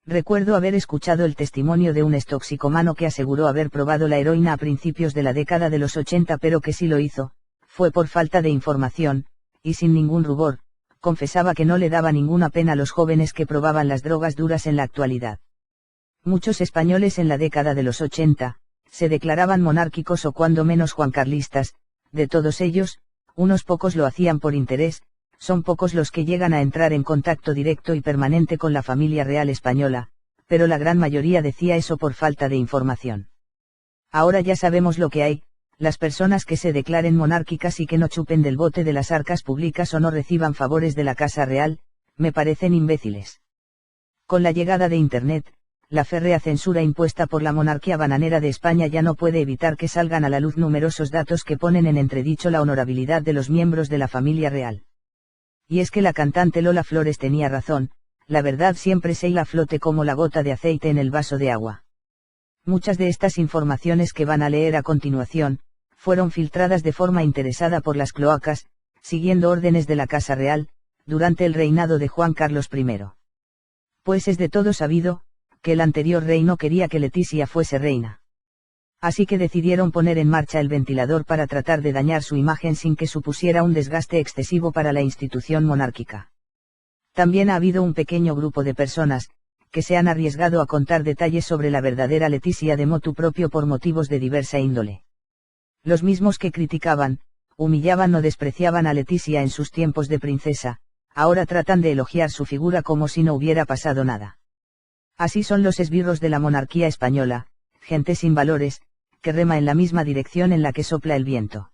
Recuerdo haber escuchado el testimonio de un extoxicómano que aseguró haber probado la heroína a principios de la década de los 80, pero que si lo hizo, fue por falta de información, y sin ningún rubor, confesaba que no le daba ninguna pena a los jóvenes que probaban las drogas duras en la actualidad. Muchos españoles en la década de los 80, se declaraban monárquicos o cuando menos juancarlistas. De todos ellos, unos pocos lo hacían por interés, son pocos los que llegan a entrar en contacto directo y permanente con la familia real española, pero la gran mayoría decía eso por falta de información. Ahora ya sabemos lo que hay, las personas que se declaren monárquicas y que no chupen del bote de las arcas públicas o no reciban favores de la Casa Real, me parecen imbéciles. Con la llegada de Internet, la férrea censura impuesta por la monarquía bananera de España ya no puede evitar que salgan a la luz numerosos datos que ponen en entredicho la honorabilidad de los miembros de la familia real. Y es que la cantante Lola Flores tenía razón, la verdad siempre se hila a flote como la gota de aceite en el vaso de agua. Muchas de estas informaciones que van a leer a continuación, fueron filtradas de forma interesada por las cloacas, siguiendo órdenes de la Casa Real, durante el reinado de Juan Carlos I. Pues es de todo sabido, que el anterior rey no quería que Leticia fuese reina. Así que decidieron poner en marcha el ventilador para tratar de dañar su imagen sin que supusiera un desgaste excesivo para la institución monárquica. También ha habido un pequeño grupo de personas, que se han arriesgado a contar detalles sobre la verdadera Leticia de motu propio por motivos de diversa índole. Los mismos que criticaban, humillaban o despreciaban a Leticia en sus tiempos de princesa, ahora tratan de elogiar su figura como si no hubiera pasado nada. Así son los esbirros de la monarquía española, gente sin valores, que rema en la misma dirección en la que sopla el viento.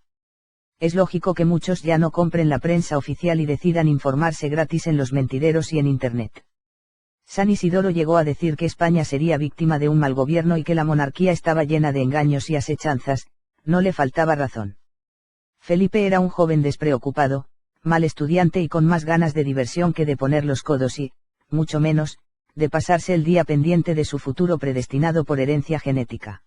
Es lógico que muchos ya no compren la prensa oficial y decidan informarse gratis en los mentideros y en Internet. San Isidoro llegó a decir que España sería víctima de un mal gobierno y que la monarquía estaba llena de engaños y asechanzas, no le faltaba razón. Felipe era un joven despreocupado, mal estudiante y con más ganas de diversión que de poner los codos y, mucho menos, de pasarse el día pendiente de su futuro predestinado por herencia genética.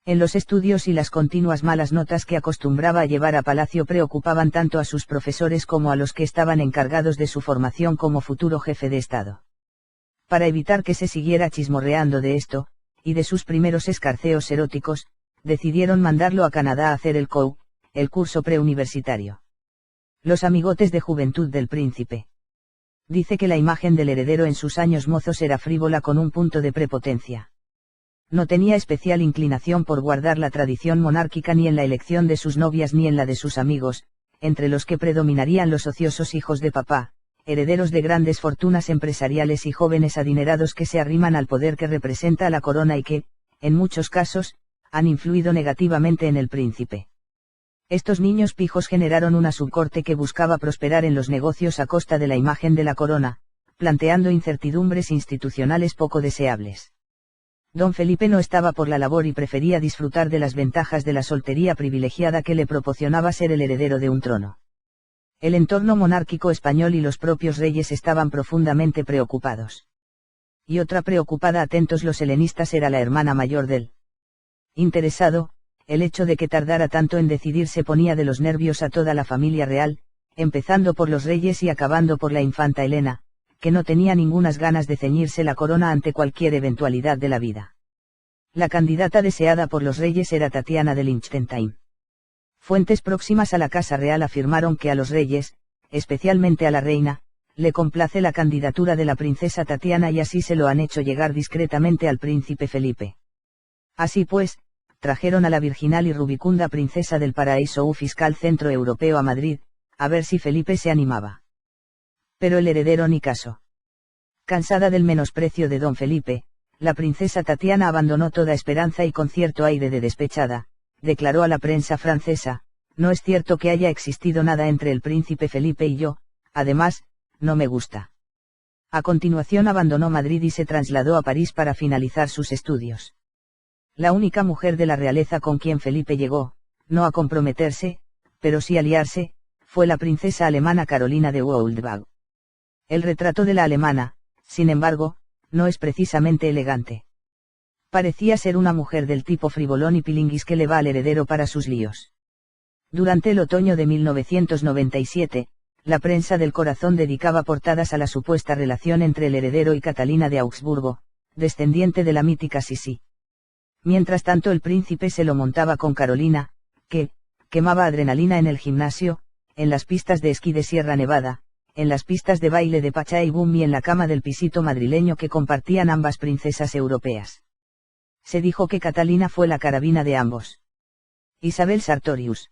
En los estudios y las continuas malas notas que acostumbraba a llevar a palacio preocupaban tanto a sus profesores como a los que estaban encargados de su formación como futuro jefe de Estado. Para evitar que se siguiera chismorreando de esto, y de sus primeros escarceos eróticos, decidieron mandarlo a Canadá a hacer el COU, el curso preuniversitario. Los amigotes de juventud del príncipe. Dice que la imagen del heredero en sus años mozos era frívola con un punto de prepotencia. No tenía especial inclinación por guardar la tradición monárquica ni en la elección de sus novias ni en la de sus amigos, entre los que predominarían los ociosos hijos de papá, herederos de grandes fortunas empresariales y jóvenes adinerados que se arriman al poder que representa la corona y que, en muchos casos, han influido negativamente en el príncipe. Estos niños pijos generaron una subcorte que buscaba prosperar en los negocios a costa de la imagen de la corona, planteando incertidumbres institucionales poco deseables. Don Felipe no estaba por la labor y prefería disfrutar de las ventajas de la soltería privilegiada que le proporcionaba ser el heredero de un trono. El entorno monárquico español y los propios reyes estaban profundamente preocupados. Y otra preocupada, atentos los helenistas, era la hermana mayor del interesado. El hecho de que tardara tanto en decidirse ponía de los nervios a toda la familia real, empezando por los reyes y acabando por la infanta Elena, que no tenía ningunas ganas de ceñirse la corona ante cualquier eventualidad de la vida. La candidata deseada por los reyes era Tatiana de Liechtenstein. Fuentes próximas a la Casa Real afirmaron que a los reyes, especialmente a la reina, le complace la candidatura de la princesa Tatiana y así se lo han hecho llegar discretamente al príncipe Felipe. Así pues, trajeron a la virginal y rubicunda princesa del paraíso fiscal centroeuropeo a Madrid, a ver si Felipe se animaba. Pero el heredero ni caso. Cansada del menosprecio de don Felipe, la princesa Tatiana abandonó toda esperanza y con cierto aire de despechada, declaró a la prensa francesa: no es cierto que haya existido nada entre el príncipe Felipe y yo, además, no me gusta. A continuación abandonó Madrid y se trasladó a París para finalizar sus estudios. La única mujer de la realeza con quien Felipe llegó, no a comprometerse, pero sí a liarse, fue la princesa alemana Carolina de Wildburg. El retrato de la alemana, sin embargo, no es precisamente elegante. Parecía ser una mujer del tipo frivolón y pilinguis que le va al heredero para sus líos. Durante el otoño de 1997, la prensa del corazón dedicaba portadas a la supuesta relación entre el heredero y Catalina de Augsburgo, descendiente de la mítica Sisi. Mientras tanto el príncipe se lo montaba con Carolina, que, quemaba adrenalina en el gimnasio, en las pistas de esquí de Sierra Nevada, en las pistas de baile de Pacha y Boom y en la cama del pisito madrileño que compartían ambas princesas europeas. Se dijo que Catalina fue la carabina de ambos. Isabel Sartorius,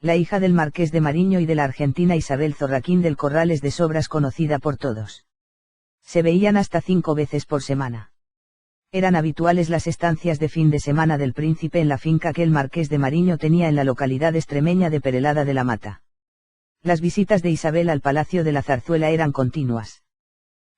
la hija del marqués de Mariño y de la argentina Isabel Zorraquín del Corral, es de sobras conocida por todos. Se veían hasta 5 veces por semana. Eran habituales las estancias de fin de semana del príncipe en la finca que el marqués de Mariño tenía en la localidad extremeña de Perelada de la Mata. Las visitas de Isabel al Palacio de la Zarzuela eran continuas.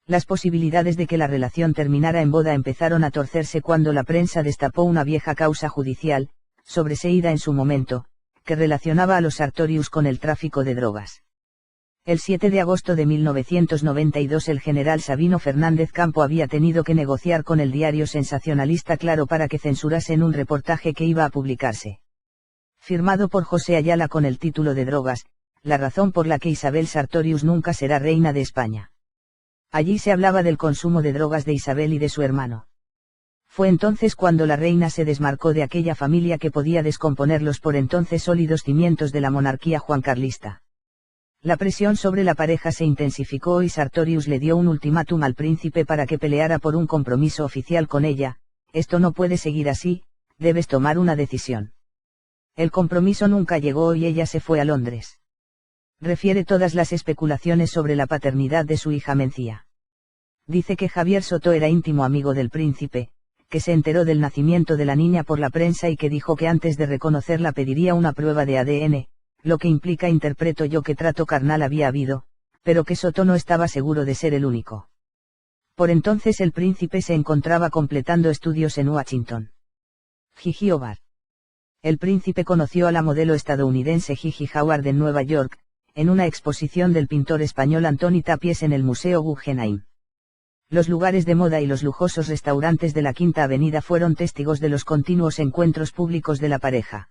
Las posibilidades de que la relación terminara en boda empezaron a torcerse cuando la prensa destapó una vieja causa judicial, sobreseída en su momento, que relacionaba a los Sartorius con el tráfico de drogas. El 7 de agosto de 1992 el general Sabino Fernández Campo había tenido que negociar con el diario sensacionalista Claro para que censurasen un reportaje que iba a publicarse. Firmado por José Ayala con el título de Drogas, la razón por la que Isabel Sartorius nunca será reina de España. Allí se hablaba del consumo de drogas de Isabel y de su hermano. Fue entonces cuando la reina se desmarcó de aquella familia que podía descomponer los por entonces sólidos cimientos de la monarquía juancarlista. La presión sobre la pareja se intensificó y Sartorius le dio un ultimátum al príncipe para que peleara por un compromiso oficial con ella: esto no puede seguir así, debes tomar una decisión. El compromiso nunca llegó y ella se fue a Londres. Refiere todas las especulaciones sobre la paternidad de su hija Mencía. Dice que Javier Soto era íntimo amigo del príncipe, que se enteró del nacimiento de la niña por la prensa y que dijo que antes de reconocerla pediría una prueba de ADN, lo que implica, interpreto yo, que trato carnal había habido, pero que Soto no estaba seguro de ser el único. Por entonces el príncipe se encontraba completando estudios en Washington. Gigi Howard. El príncipe conoció a la modelo estadounidense Gigi Howard en Nueva York, en una exposición del pintor español Antoni Tapies en el Museo Guggenheim. Los lugares de moda y los lujosos restaurantes de la Quinta Avenida fueron testigos de los continuos encuentros públicos de la pareja.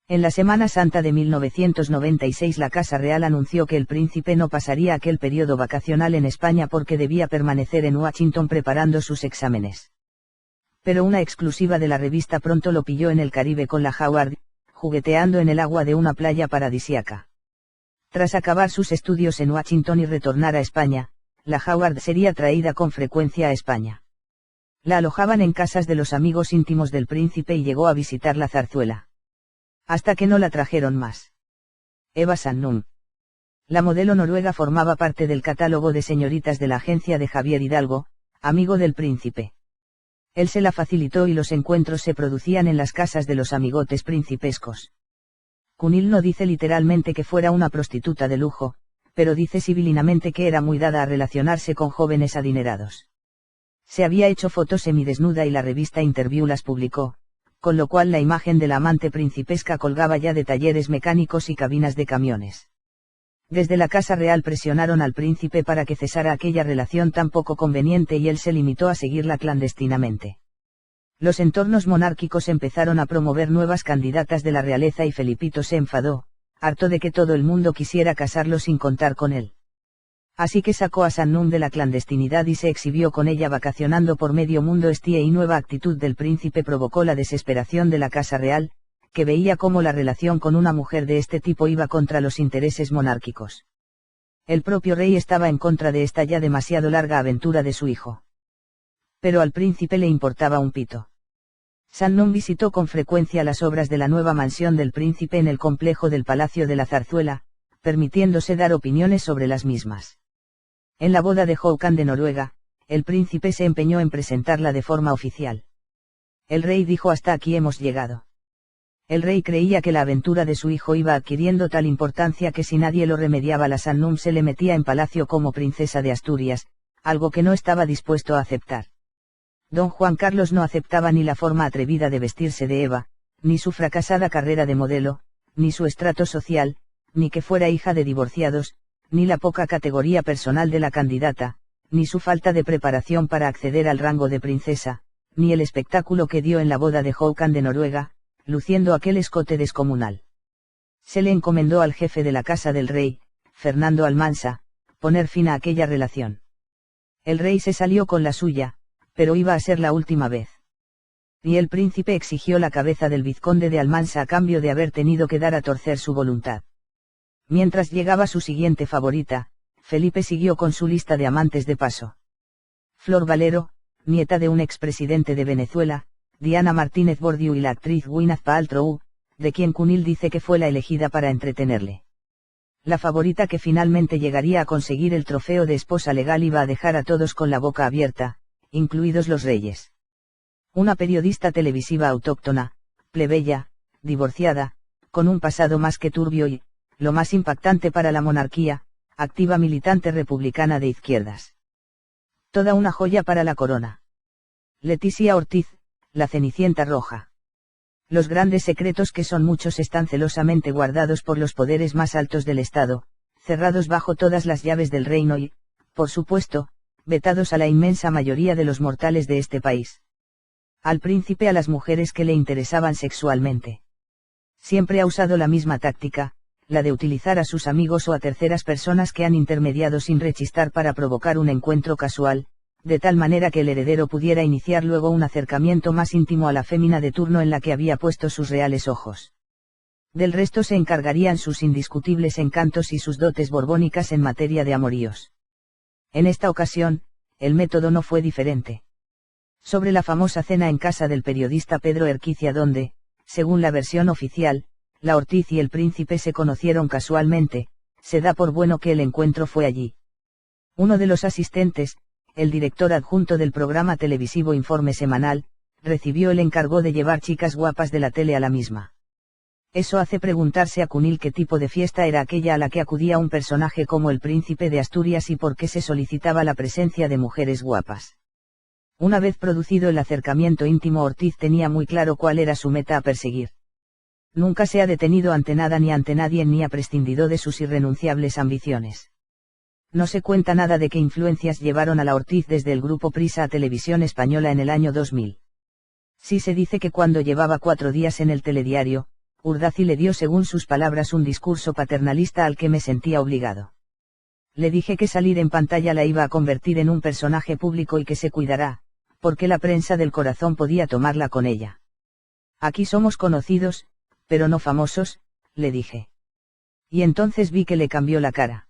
En la Semana Santa de 1996 la Casa Real anunció que el príncipe no pasaría aquel periodo vacacional en España porque debía permanecer en Washington preparando sus exámenes. Pero una exclusiva de la revista pronto lo pilló en el Caribe con la Howard, jugueteando en el agua de una playa paradisíaca. Tras acabar sus estudios en Washington y retornar a España, la Howard sería traída con frecuencia a España. La alojaban en casas de los amigos íntimos del príncipe y llegó a visitar la Zarzuela. Hasta que no la trajeron más. Eva Sandum. La modelo noruega formaba parte del catálogo de señoritas de la agencia de Javier Hidalgo, amigo del príncipe. Él se la facilitó y los encuentros se producían en las casas de los amigotes principescos. Cunil no dice literalmente que fuera una prostituta de lujo, pero dice sibilinamente que era muy dada a relacionarse con jóvenes adinerados. Se había hecho fotos semidesnuda y la revista Interview las publicó, con lo cual la imagen de la amante principesca colgaba ya de talleres mecánicos y cabinas de camiones. Desde la Casa Real presionaron al príncipe para que cesara aquella relación tan poco conveniente y él se limitó a seguirla clandestinamente. Los entornos monárquicos empezaron a promover nuevas candidatas de la realeza y Felipito se enfadó, harto de que todo el mundo quisiera casarlo sin contar con él. Así que sacó a Sandum de la clandestinidad y se exhibió con ella vacacionando por medio mundo. Esta y nueva actitud del príncipe provocó la desesperación de la Casa Real, que veía cómo la relación con una mujer de este tipo iba contra los intereses monárquicos. El propio rey estaba en contra de esta ya demasiado larga aventura de su hijo. Pero al príncipe le importaba un pito. Sandum visitó con frecuencia las obras de la nueva mansión del príncipe en el complejo del Palacio de la Zarzuela, permitiéndose dar opiniones sobre las mismas. En la boda de Håkan de Noruega, el príncipe se empeñó en presentarla de forma oficial. El rey dijo: hasta aquí hemos llegado. El rey creía que la aventura de su hijo iba adquiriendo tal importancia que si nadie lo remediaba, la Sandum se le metía en palacio como princesa de Asturias, algo que no estaba dispuesto a aceptar. Don Juan Carlos no aceptaba ni la forma atrevida de vestirse de Eva, ni su fracasada carrera de modelo, ni su estrato social, ni que fuera hija de divorciados, ni la poca categoría personal de la candidata, ni su falta de preparación para acceder al rango de princesa, ni el espectáculo que dio en la boda de Håkan de Noruega, luciendo aquel escote descomunal. Se le encomendó al jefe de la casa del rey, Fernando Almansa, poner fin a aquella relación. El rey se salió con la suya, pero iba a ser la última vez. Y el príncipe exigió la cabeza del vizconde de Almansa a cambio de haber tenido que dar a torcer su voluntad. Mientras llegaba su siguiente favorita, Felipe siguió con su lista de amantes de paso. Flor Valero, nieta de un expresidente de Venezuela, Diana Martínez Bordiú y la actriz Gwyneth Paltrow, de quien Cunil dice que fue la elegida para entretenerle. La favorita que finalmente llegaría a conseguir el trofeo de esposa legal iba a dejar a todos con la boca abierta, incluidos los reyes. Una periodista televisiva autóctona, plebeya, divorciada, con un pasado más que turbio y, lo más impactante para la monarquía, activa militante republicana de izquierdas. Toda una joya para la corona. Leticia Ortiz, la Cenicienta Roja. Los grandes secretos que son muchos están celosamente guardados por los poderes más altos del Estado, cerrados bajo todas las llaves del reino y, por supuesto, vetados a la inmensa mayoría de los mortales de este país. Al príncipe a las mujeres que le interesaban sexualmente. Siempre ha usado la misma táctica, la de utilizar a sus amigos o a terceras personas que han intermediado sin rechistar para provocar un encuentro casual, de tal manera que el heredero pudiera iniciar luego un acercamiento más íntimo a la fémina de turno en la que había puesto sus reales ojos. Del resto se encargarían sus indiscutibles encantos y sus dotes borbónicas en materia de amoríos. En esta ocasión, el método no fue diferente. Sobre la famosa cena en casa del periodista Pedro Erquicia donde, según la versión oficial, la Ortiz y el príncipe se conocieron casualmente, se da por bueno que el encuentro fue allí. Uno de los asistentes, el director adjunto del programa televisivo Informe Semanal, recibió el encargo de llevar chicas guapas de la tele a la misma. Eso hace preguntarse a Cunil qué tipo de fiesta era aquella a la que acudía un personaje como el príncipe de Asturias y por qué se solicitaba la presencia de mujeres guapas. Una vez producido el acercamiento íntimo, Ortiz tenía muy claro cuál era su meta a perseguir. Nunca se ha detenido ante nada ni ante nadie ni ha prescindido de sus irrenunciables ambiciones. No se cuenta nada de qué influencias llevaron a la Ortiz desde el grupo Prisa a Televisión Española en el año 2000. Sí se dice que cuando llevaba 4 días en el telediario, Urdaci le dio según sus palabras un discurso paternalista al que me sentía obligado. Le dije que salir en pantalla la iba a convertir en un personaje público y que se cuidará, porque la prensa del corazón podía tomarla con ella. Aquí somos conocidos, pero no famosos, le dije. Y entonces vi que le cambió la cara.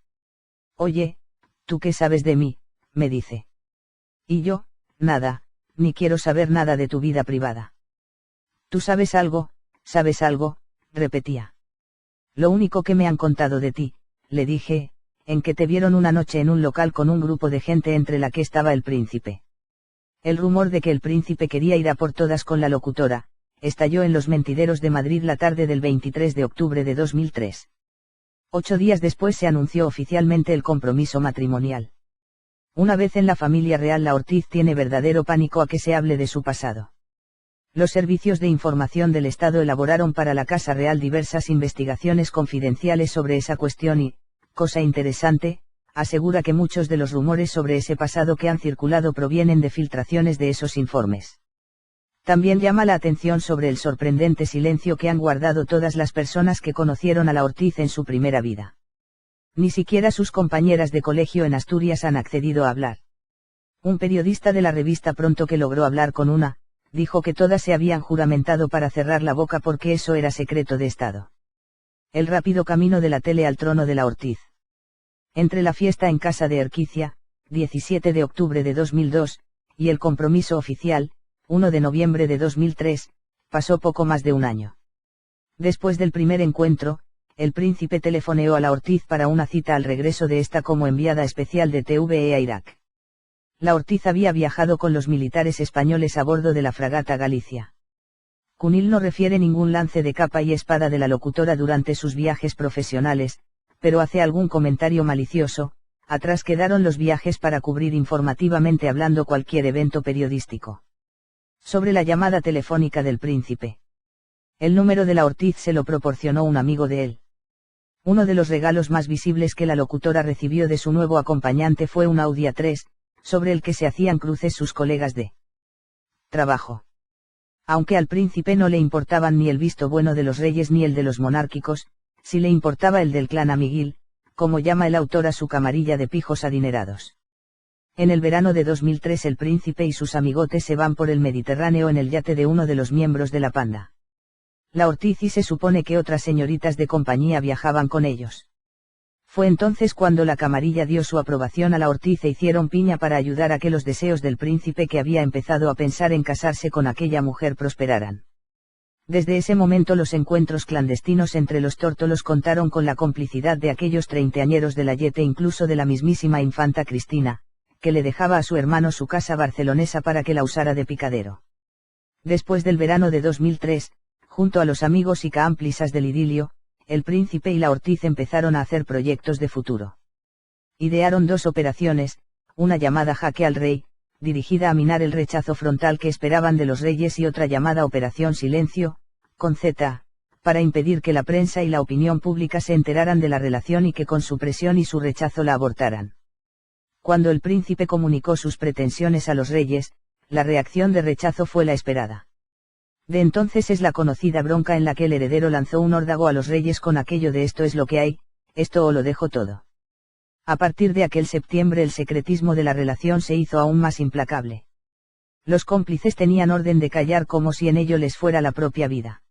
Oye, ¿tú qué sabes de mí?, me dice. Y yo, nada, ni quiero saber nada de tu vida privada. ¿Tú sabes algo, repetía. Lo único que me han contado de ti, le dije, en que te vieron una noche en un local con un grupo de gente entre la que estaba el príncipe. El rumor de que el príncipe quería ir a por todas con la locutora, estalló en los mentideros de Madrid la tarde del 23 de octubre de 2003. 8 días después se anunció oficialmente el compromiso matrimonial. Una vez en la familia real, la Ortiz tiene verdadero pánico a que se hable de su pasado. Los servicios de información del Estado elaboraron para la Casa Real diversas investigaciones confidenciales sobre esa cuestión y, cosa interesante, asegura que muchos de los rumores sobre ese pasado que han circulado provienen de filtraciones de esos informes. También llama la atención sobre el sorprendente silencio que han guardado todas las personas que conocieron a la Ortiz en su primera vida. Ni siquiera sus compañeras de colegio en Asturias han accedido a hablar. Un periodista de la revista Pronto que logró hablar con una, dijo que todas se habían juramentado para cerrar la boca porque eso era secreto de Estado. El rápido camino de la tele al trono de la Ortiz. Entre la fiesta en casa de Erquicia, 17 de octubre de 2002, y el compromiso oficial, 1 de noviembre de 2003, pasó poco más de un año. Después del primer encuentro, el príncipe telefoneó a la Ortiz para una cita al regreso de esta como enviada especial de TVE a Irak. La Ortiz había viajado con los militares españoles a bordo de la fragata Galicia. Cunil no refiere ningún lance de capa y espada de la locutora durante sus viajes profesionales, pero hace algún comentario malicioso: atrás quedaron los viajes para cubrir informativamente hablando cualquier evento periodístico. Sobre la llamada telefónica del príncipe. El número de la Ortiz se lo proporcionó un amigo de él. Uno de los regalos más visibles que la locutora recibió de su nuevo acompañante fue un Audi A3, sobre el que se hacían cruces sus colegas de trabajo. Aunque al príncipe no le importaban ni el visto bueno de los reyes ni el de los monárquicos, sí le importaba el del clan Amiguil, como llama el autor a su camarilla de pijos adinerados. En el verano de 2003 el príncipe y sus amigotes se van por el Mediterráneo en el yate de uno de los miembros de la Panda. La Ortiz y se supone que otras señoritas de compañía viajaban con ellos. Fue entonces cuando la camarilla dio su aprobación a la Ortiz e hicieron piña para ayudar a que los deseos del príncipe, que había empezado a pensar en casarse con aquella mujer, prosperaran. Desde ese momento los encuentros clandestinos entre los tórtolos contaron con la complicidad de aquellos treintañeros de la Yete, incluso de la mismísima infanta Cristina, que le dejaba a su hermano su casa barcelonesa para que la usara de picadero. Después del verano de 2003, junto a los amigos y cómplices del idilio, el príncipe y la Ortiz empezaron a hacer proyectos de futuro. Idearon dos operaciones, una llamada Jaque al Rey, dirigida a minar el rechazo frontal que esperaban de los reyes, y otra llamada Operación Silencio, con Z, para impedir que la prensa y la opinión pública se enteraran de la relación y que con su presión y su rechazo la abortaran. Cuando el príncipe comunicó sus pretensiones a los reyes, la reacción de rechazo fue la esperada. De entonces es la conocida bronca en la que el heredero lanzó un órdago a los reyes con aquello de esto es lo que hay, esto o lo dejo todo. A partir de aquel septiembre el secretismo de la relación se hizo aún más implacable. Los cómplices tenían orden de callar como si en ello les fuera la propia vida.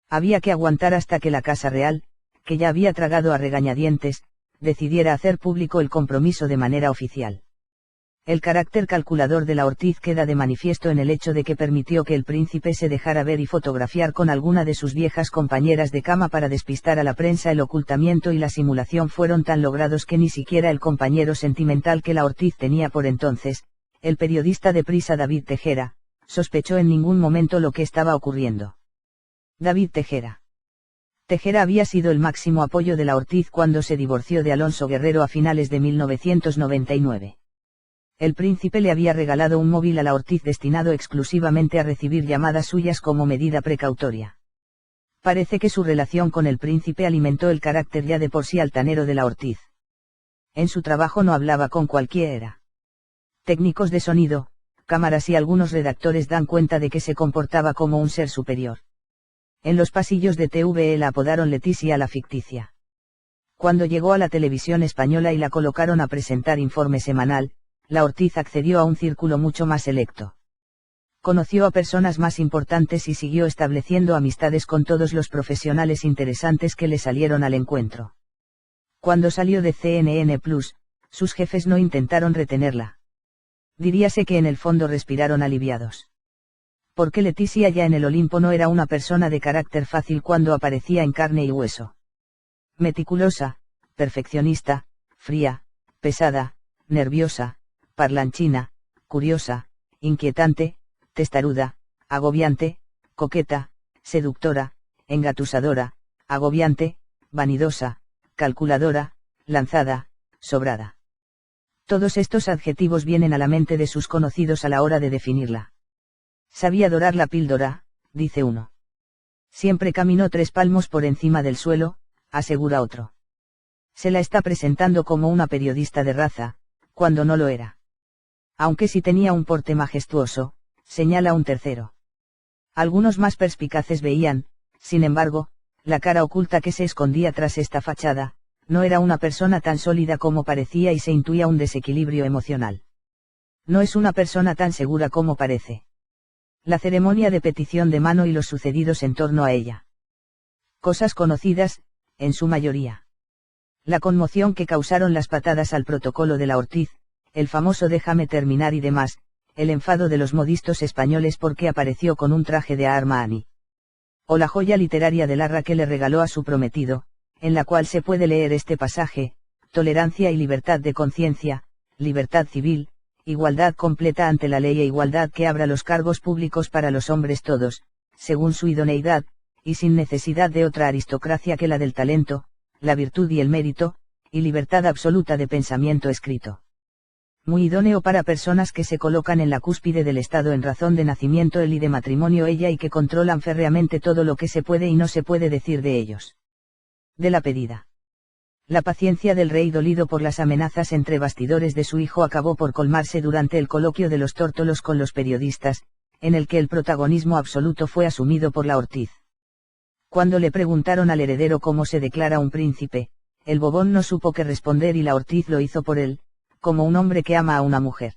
Había que aguantar hasta que la Casa Real, que ya había tragado a regañadientes, decidiera hacer público el compromiso de manera oficial. El carácter calculador de la Ortiz queda de manifiesto en el hecho de que permitió que el príncipe se dejara ver y fotografiar con alguna de sus viejas compañeras de cama para despistar a la prensa. El ocultamiento y la simulación fueron tan logrados que ni siquiera el compañero sentimental que la Ortiz tenía por entonces, el periodista de Prisa David Tejera, sospechó en ningún momento lo que estaba ocurriendo. David Tejera. Tejera había sido el máximo apoyo de la Ortiz cuando se divorció de Alonso Guerrero a finales de 1999. El príncipe le había regalado un móvil a la Ortiz destinado exclusivamente a recibir llamadas suyas como medida precautoria. Parece que su relación con el príncipe alimentó el carácter ya de por sí altanero de la Ortiz. En su trabajo no hablaba con cualquiera. Técnicos de sonido, cámaras y algunos redactores dan cuenta de que se comportaba como un ser superior. En los pasillos de TVE la apodaron Leticia la ficticia. Cuando llegó a la televisión española y la colocaron a presentar informe semanal, la Ortiz accedió a un círculo mucho más selecto. Conoció a personas más importantes y siguió estableciendo amistades con todos los profesionales interesantes que le salieron al encuentro. Cuando salió de CNN Plus, sus jefes no intentaron retenerla. Diríase que en el fondo respiraron aliviados. Porque Leticia ya en el Olimpo no era una persona de carácter fácil cuando aparecía en carne y hueso. Meticulosa, perfeccionista, fría, pesada, nerviosa, parlanchina, curiosa, inquietante, testaruda, agobiante, coqueta, seductora, engatusadora, agobiante, vanidosa, calculadora, lanzada, sobrada. Todos estos adjetivos vienen a la mente de sus conocidos a la hora de definirla. Sabía dorar la píldora, dice uno. Siempre caminó 3 palmos por encima del suelo, asegura otro. Se la está presentando como una periodista de raza, cuando no lo era. Aunque sí tenía un porte majestuoso, señala un tercero. Algunos más perspicaces veían, sin embargo, la cara oculta que se escondía tras esta fachada, no era una persona tan sólida como parecía y se intuía un desequilibrio emocional. No es una persona tan segura como parece. La ceremonia de petición de mano y los sucedidos en torno a ella. Cosas conocidas, en su mayoría. La conmoción que causaron las patadas al protocolo de la Ortiz, el famoso déjame terminar y demás, el enfado de los modistos españoles porque apareció con un traje de Armani. O la joya literaria de Larra que le regaló a su prometido, en la cual se puede leer este pasaje: tolerancia y libertad de conciencia, libertad civil, igualdad completa ante la ley e igualdad que abra los cargos públicos para los hombres todos, según su idoneidad, y sin necesidad de otra aristocracia que la del talento, la virtud y el mérito, y libertad absoluta de pensamiento escrito. Muy idóneo para personas que se colocan en la cúspide del Estado en razón de nacimiento él y de matrimonio ella y que controlan férreamente todo lo que se puede y no se puede decir de ellos. De la pedida. La paciencia del rey, dolido por las amenazas entre bastidores de su hijo, acabó por colmarse durante el coloquio de los tórtolos con los periodistas, en el que el protagonismo absoluto fue asumido por la Ortiz. Cuando le preguntaron al heredero cómo se declara un príncipe, el bobón no supo qué responder y la Ortiz lo hizo por él, como un hombre que ama a una mujer.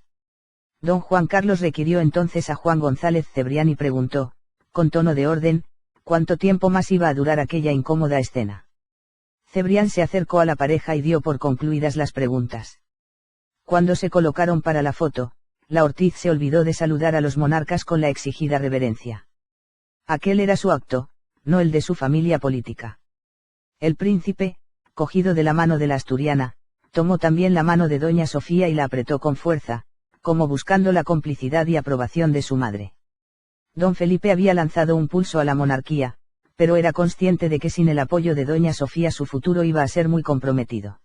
Don Juan Carlos requirió entonces a Juan González Cebrián y preguntó, con tono de orden, cuánto tiempo más iba a durar aquella incómoda escena. Cebrián se acercó a la pareja y dio por concluidas las preguntas. Cuando se colocaron para la foto, la Ortiz se olvidó de saludar a los monarcas con la exigida reverencia. Aquel era su acto, no el de su familia política. El príncipe, cogido de la mano de la asturiana, tomó también la mano de doña Sofía y la apretó con fuerza, como buscando la complicidad y aprobación de su madre. Don Felipe había lanzado un pulso a la monarquía, pero era consciente de que sin el apoyo de doña Sofía su futuro iba a ser muy comprometido.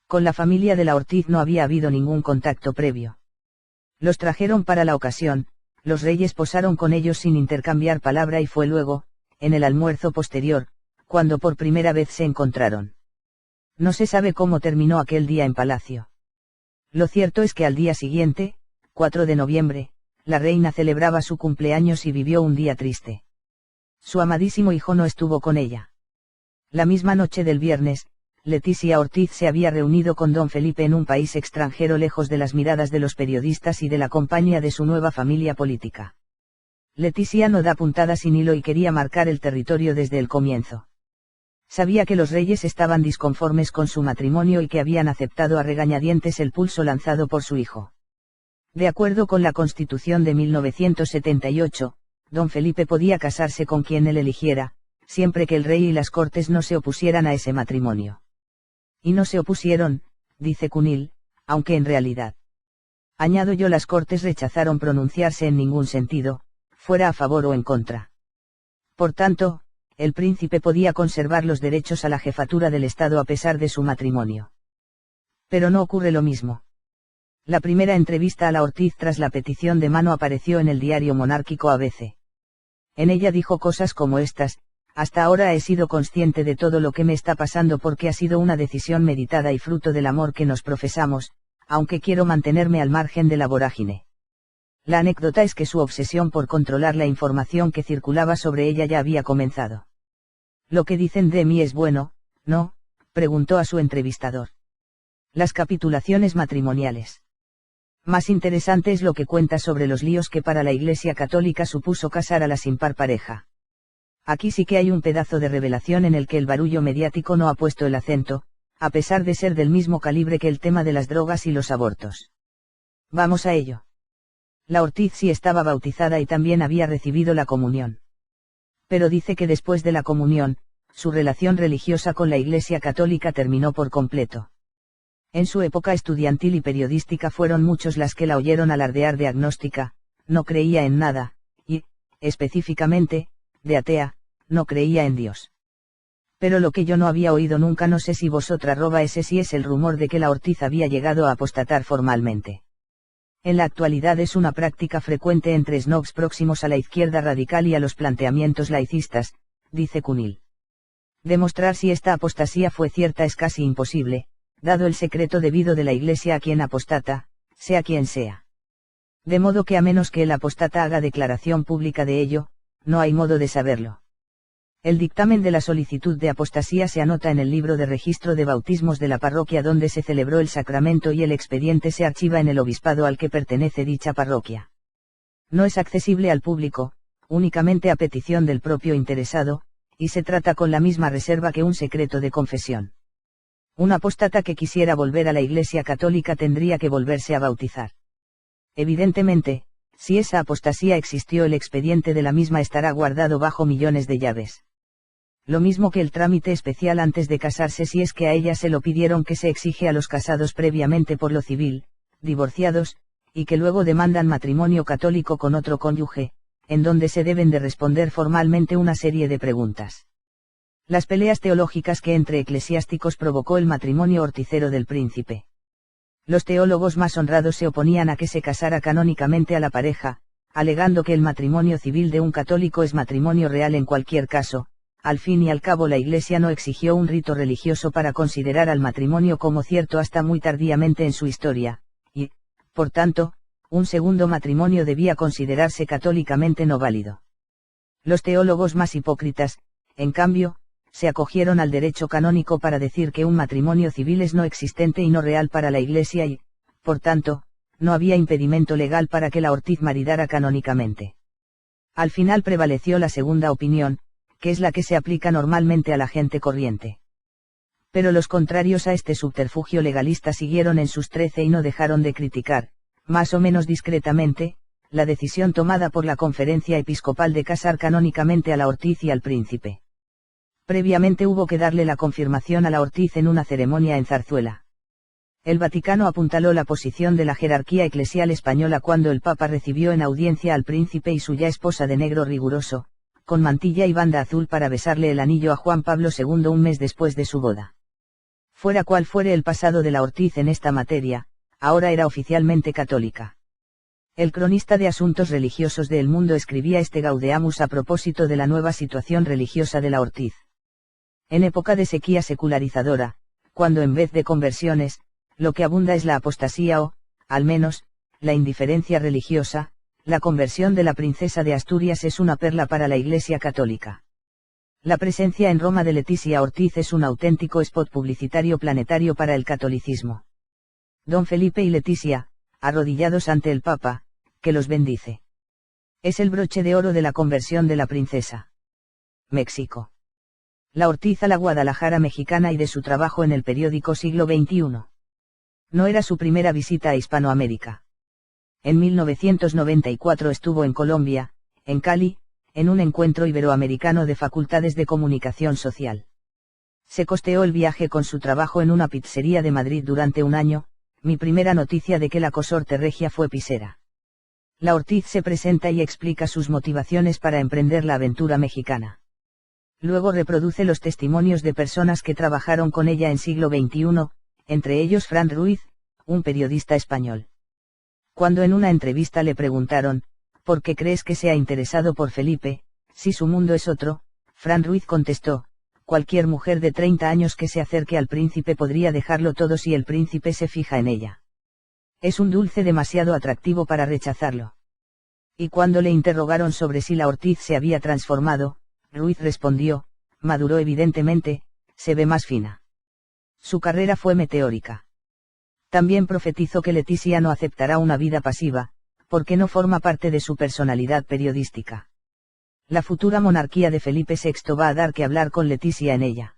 Con la familia de la Ortiz no había habido ningún contacto previo. Los trajeron para la ocasión, los reyes posaron con ellos sin intercambiar palabra y fue luego, en el almuerzo posterior, cuando por primera vez se encontraron. No se sabe cómo terminó aquel día en palacio. Lo cierto es que al día siguiente, 4 de noviembre, la reina celebraba su cumpleaños y vivió un día triste. Su amadísimo hijo no estuvo con ella. La misma noche del viernes, Leticia Ortiz se había reunido con don Felipe en un país extranjero lejos de las miradas de los periodistas y de la compañía de su nueva familia política. Leticia no da puntada sin hilo y quería marcar el territorio desde el comienzo. Sabía que los reyes estaban disconformes con su matrimonio y que habían aceptado a regañadientes el pulso lanzado por su hijo. De acuerdo con la Constitución de 1978, don Felipe podía casarse con quien él eligiera, siempre que el rey y las Cortes no se opusieran a ese matrimonio. Y no se opusieron, dice Cunil, aunque en realidad, añado yo, las Cortes rechazaron pronunciarse en ningún sentido, fuera a favor o en contra. Por tanto, el príncipe podía conservar los derechos a la jefatura del Estado a pesar de su matrimonio. Pero no ocurre lo mismo. La primera entrevista a la Ortiz tras la petición de mano apareció en el diario monárquico ABC. En ella dijo cosas como estas: hasta ahora he sido consciente de todo lo que me está pasando porque ha sido una decisión meditada y fruto del amor que nos profesamos, aunque quiero mantenerme al margen de la vorágine. La anécdota es que su obsesión por controlar la información que circulaba sobre ella ya había comenzado. ¿Lo que dicen de mí es bueno, no?, preguntó a su entrevistador. Las capitulaciones matrimoniales. Más interesante es lo que cuenta sobre los líos que para la Iglesia Católica supuso casar a la sin par pareja. Aquí sí que hay un pedazo de revelación en el que el barullo mediático no ha puesto el acento, a pesar de ser del mismo calibre que el tema de las drogas y los abortos. Vamos a ello. La Ortiz sí estaba bautizada y también había recibido la comunión. Pero dice que después de la comunión, su relación religiosa con la Iglesia Católica terminó por completo. En su época estudiantil y periodística fueron muchos las que la oyeron alardear de agnóstica, no creía en nada, y, específicamente, de atea, no creía en Dios. Pero lo que yo no había oído nunca, no sé si vosotras, ese sí es el rumor de que la Ortiz había llegado a apostatar formalmente. En la actualidad es una práctica frecuente entre snobs próximos a la izquierda radical y a los planteamientos laicistas, dice Cunil. Demostrar si esta apostasía fue cierta es casi imposible, dado el secreto debido de la Iglesia a quien apostata, sea quien sea. De modo que a menos que el apostata haga declaración pública de ello, no hay modo de saberlo. El dictamen de la solicitud de apostasía se anota en el libro de registro de bautismos de la parroquia donde se celebró el sacramento y el expediente se archiva en el obispado al que pertenece dicha parroquia. No es accesible al público, únicamente a petición del propio interesado, y se trata con la misma reserva que un secreto de confesión. Un apóstata que quisiera volver a la Iglesia Católica tendría que volverse a bautizar. Evidentemente, si esa apostasía existió, el expediente de la misma estará guardado bajo millones de llaves. Lo mismo que el trámite especial antes de casarse, si es que a ella se lo pidieron, que se exige a los casados previamente por lo civil, divorciados, y que luego demandan matrimonio católico con otro cónyuge, en donde se deben de responder formalmente una serie de preguntas. Las peleas teológicas que entre eclesiásticos provocó el matrimonio horticero del príncipe. Los teólogos más honrados se oponían a que se casara canónicamente a la pareja, alegando que el matrimonio civil de un católico es matrimonio real en cualquier caso. Al fin y al cabo, la Iglesia no exigió un rito religioso para considerar al matrimonio como cierto hasta muy tardíamente en su historia, y, por tanto, un segundo matrimonio debía considerarse católicamente no válido. Los teólogos más hipócritas, en cambio, se acogieron al derecho canónico para decir que un matrimonio civil es no existente y no real para la Iglesia y, por tanto, no había impedimento legal para que la Ortiz maridara canónicamente. Al final prevaleció la segunda opinión, que es la que se aplica normalmente a la gente corriente. Pero los contrarios a este subterfugio legalista siguieron en sus 13 y no dejaron de criticar, más o menos discretamente, la decisión tomada por la Conferencia Episcopal de casar canónicamente a la Ortiz y al príncipe. Previamente hubo que darle la confirmación a la Ortiz en una ceremonia en Zarzuela. El Vaticano apuntaló la posición de la jerarquía eclesial española cuando el Papa recibió en audiencia al príncipe y su ya esposa de negro riguroso, con mantilla y banda azul para besarle el anillo a Juan Pablo II un mes después de su boda. Fuera cual fuere el pasado de la Ortiz en esta materia, ahora era oficialmente católica. El cronista de asuntos religiosos de El Mundo escribía este Gaudeamus a propósito de la nueva situación religiosa de la Ortiz. En época de sequía secularizadora, cuando en vez de conversiones, lo que abunda es la apostasía o, al menos, la indiferencia religiosa, la conversión de la princesa de Asturias es una perla para la Iglesia católica. La presencia en Roma de Leticia Ortiz es un auténtico spot publicitario planetario para el catolicismo. Don Felipe y Leticia, arrodillados ante el Papa, que los bendice. Es el broche de oro de la conversión de la princesa. México. La Ortiz a la Guadalajara mexicana y de su trabajo en el periódico Siglo XXI. No era su primera visita a Hispanoamérica. En 1994 estuvo en Colombia, en Cali, en un encuentro iberoamericano de facultades de comunicación social. Se costeó el viaje con su trabajo en una pizzería de Madrid durante un año, mi primera noticia de que la cosorte regia fue pisera. La Ortiz se presenta y explica sus motivaciones para emprender la aventura mexicana. Luego reproduce los testimonios de personas que trabajaron con ella en Siglo XXI, entre ellos Fran Ruiz, un periodista español. Cuando en una entrevista le preguntaron, ¿por qué crees que se ha interesado por Felipe, si su mundo es otro? Fran Ruiz contestó, cualquier mujer de 30 años que se acerque al príncipe podría dejarlo todo si el príncipe se fija en ella. Es un dulce demasiado atractivo para rechazarlo. Y cuando le interrogaron sobre si la Ortiz se había transformado, Ruiz respondió, maduró evidentemente, se ve más fina. Su carrera fue meteórica. También profetizó que Leticia no aceptará una vida pasiva, porque no forma parte de su personalidad periodística. La futura monarquía de Felipe VI va a dar que hablar con Leticia en ella.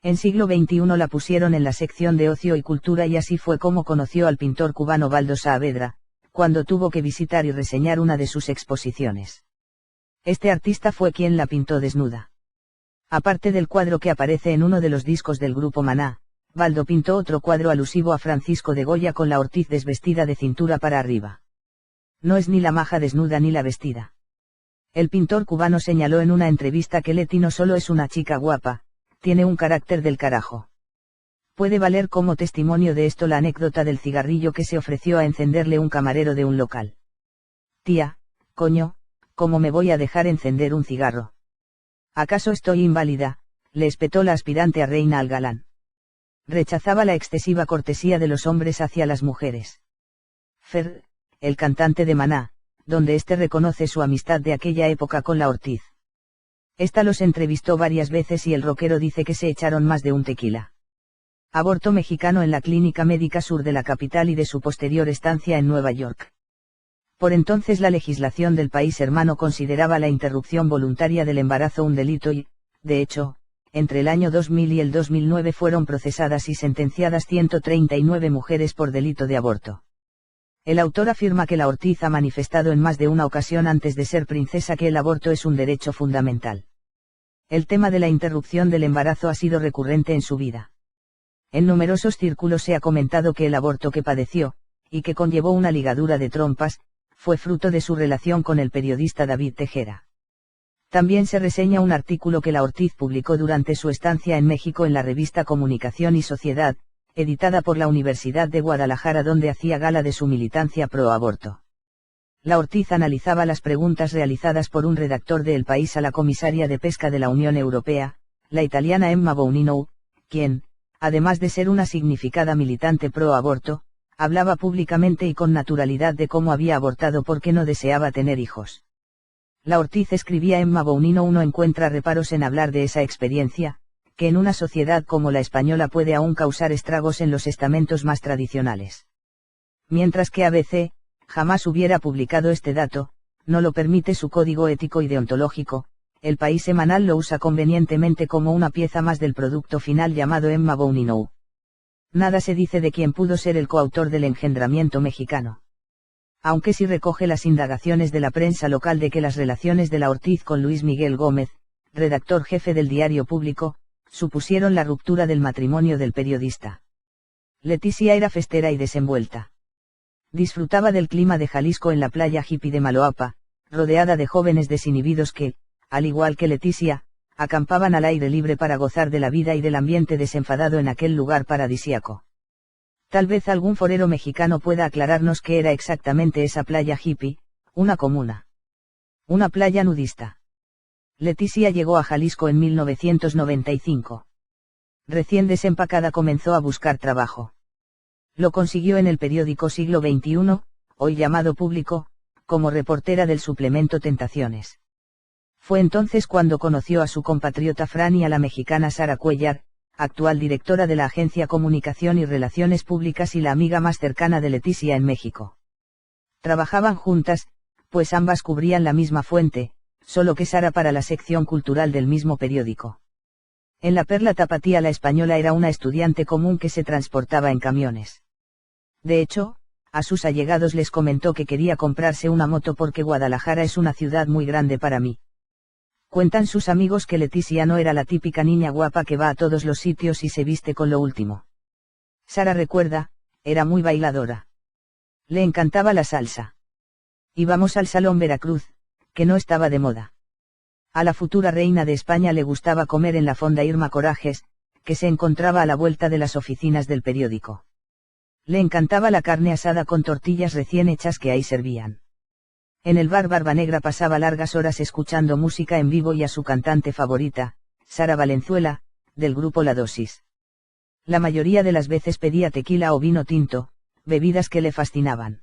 En Siglo XXI la pusieron en la sección de ocio y cultura y así fue como conoció al pintor cubano Baldo Saavedra, cuando tuvo que visitar y reseñar una de sus exposiciones. Este artista fue quien la pintó desnuda. Aparte del cuadro que aparece en uno de los discos del grupo Maná, Baldo pintó otro cuadro alusivo a Francisco de Goya con la Ortiz desvestida de cintura para arriba. No es ni la maja desnuda ni la vestida. El pintor cubano señaló en una entrevista que Leti no solo es una chica guapa, tiene un carácter del carajo. Puede valer como testimonio de esto la anécdota del cigarrillo que se ofreció a encenderle un camarero de un local. Tía, coño, ¿cómo me voy a dejar encender un cigarro? ¿Acaso estoy inválida?, le espetó la aspirante a reina al galán. Rechazaba la excesiva cortesía de los hombres hacia las mujeres. Fer, el cantante de Maná, donde éste reconoce su amistad de aquella época con la Ortiz. Esta los entrevistó varias veces y el rockero dice que se echaron más de un tequila. Aborto mexicano en la Clínica Médica Sur de la capital y de su posterior estancia en Nueva York. Por entonces la legislación del país hermano consideraba la interrupción voluntaria del embarazo un delito y, de hecho, entre el año 2000 y el 2009 fueron procesadas y sentenciadas 139 mujeres por delito de aborto. El autor afirma que la Ortiz ha manifestado en más de una ocasión antes de ser princesa que el aborto es un derecho fundamental. El tema de la interrupción del embarazo ha sido recurrente en su vida. En numerosos círculos se ha comentado que el aborto que padeció, y que conllevó una ligadura de trompas, fue fruto de su relación con el periodista David Tejera. También se reseña un artículo que la Ortiz publicó durante su estancia en México en la revista Comunicación y Sociedad, editada por la Universidad de Guadalajara, donde hacía gala de su militancia pro aborto. La Ortiz analizaba las preguntas realizadas por un redactor de El País a la comisaria de Pesca de la Unión Europea, la italiana Emma Bonino, quien, además de ser una significada militante pro aborto, hablaba públicamente y con naturalidad de cómo había abortado porque no deseaba tener hijos. La Ortiz escribía Emma Bounino uno encuentra reparos en hablar de esa experiencia, que en una sociedad como la española puede aún causar estragos en los estamentos más tradicionales. Mientras que ABC, jamás hubiera publicado este dato, no lo permite su código ético y deontológico, El País semanal lo usa convenientemente como una pieza más del producto final llamado Emma Bounino. Nada se dice de quién pudo ser el coautor del engendramiento mexicano. Aunque sí recoge las indagaciones de la prensa local de que las relaciones de la Ortiz con Luis Miguel Gómez, redactor jefe del Diario Público, supusieron la ruptura del matrimonio del periodista. Leticia era festera y desenvuelta. Disfrutaba del clima de Jalisco en la playa hippie de Maloapa, rodeada de jóvenes desinhibidos que, al igual que Leticia, acampaban al aire libre para gozar de la vida y del ambiente desenfadado en aquel lugar paradisíaco. Tal vez algún forero mexicano pueda aclararnos qué era exactamente esa playa hippie, una comuna. Una playa nudista. Leticia llegó a Jalisco en 1995. Recién desempacada comenzó a buscar trabajo. Lo consiguió en el periódico Siglo XXI, hoy llamado Público, como reportera del suplemento Tentaciones. Fue entonces cuando conoció a su compatriota Fran y a la mexicana Sara Cuellar, actual directora de la Agencia Comunicación y Relaciones Públicas y la amiga más cercana de Leticia en México. Trabajaban juntas, pues ambas cubrían la misma fuente, solo que Sara para la sección cultural del mismo periódico. En la Perla Tapatía la española era una estudiante común que se transportaba en camiones. De hecho, a sus allegados les comentó que quería comprarse una moto porque Guadalajara es una ciudad muy grande para mí. Cuentan sus amigos que Leticia no era la típica niña guapa que va a todos los sitios y se viste con lo último. Sara recuerda, era muy bailadora. Le encantaba la salsa. Íbamos al Salón Veracruz, que no estaba de moda. A la futura reina de España le gustaba comer en la fonda Irma Corajes, que se encontraba a la vuelta de las oficinas del periódico. Le encantaba la carne asada con tortillas recién hechas que ahí servían. En el bar Barbanegra pasaba largas horas escuchando música en vivo y a su cantante favorita, Sara Valenzuela, del grupo La Dosis. La mayoría de las veces pedía tequila o vino tinto, bebidas que le fascinaban.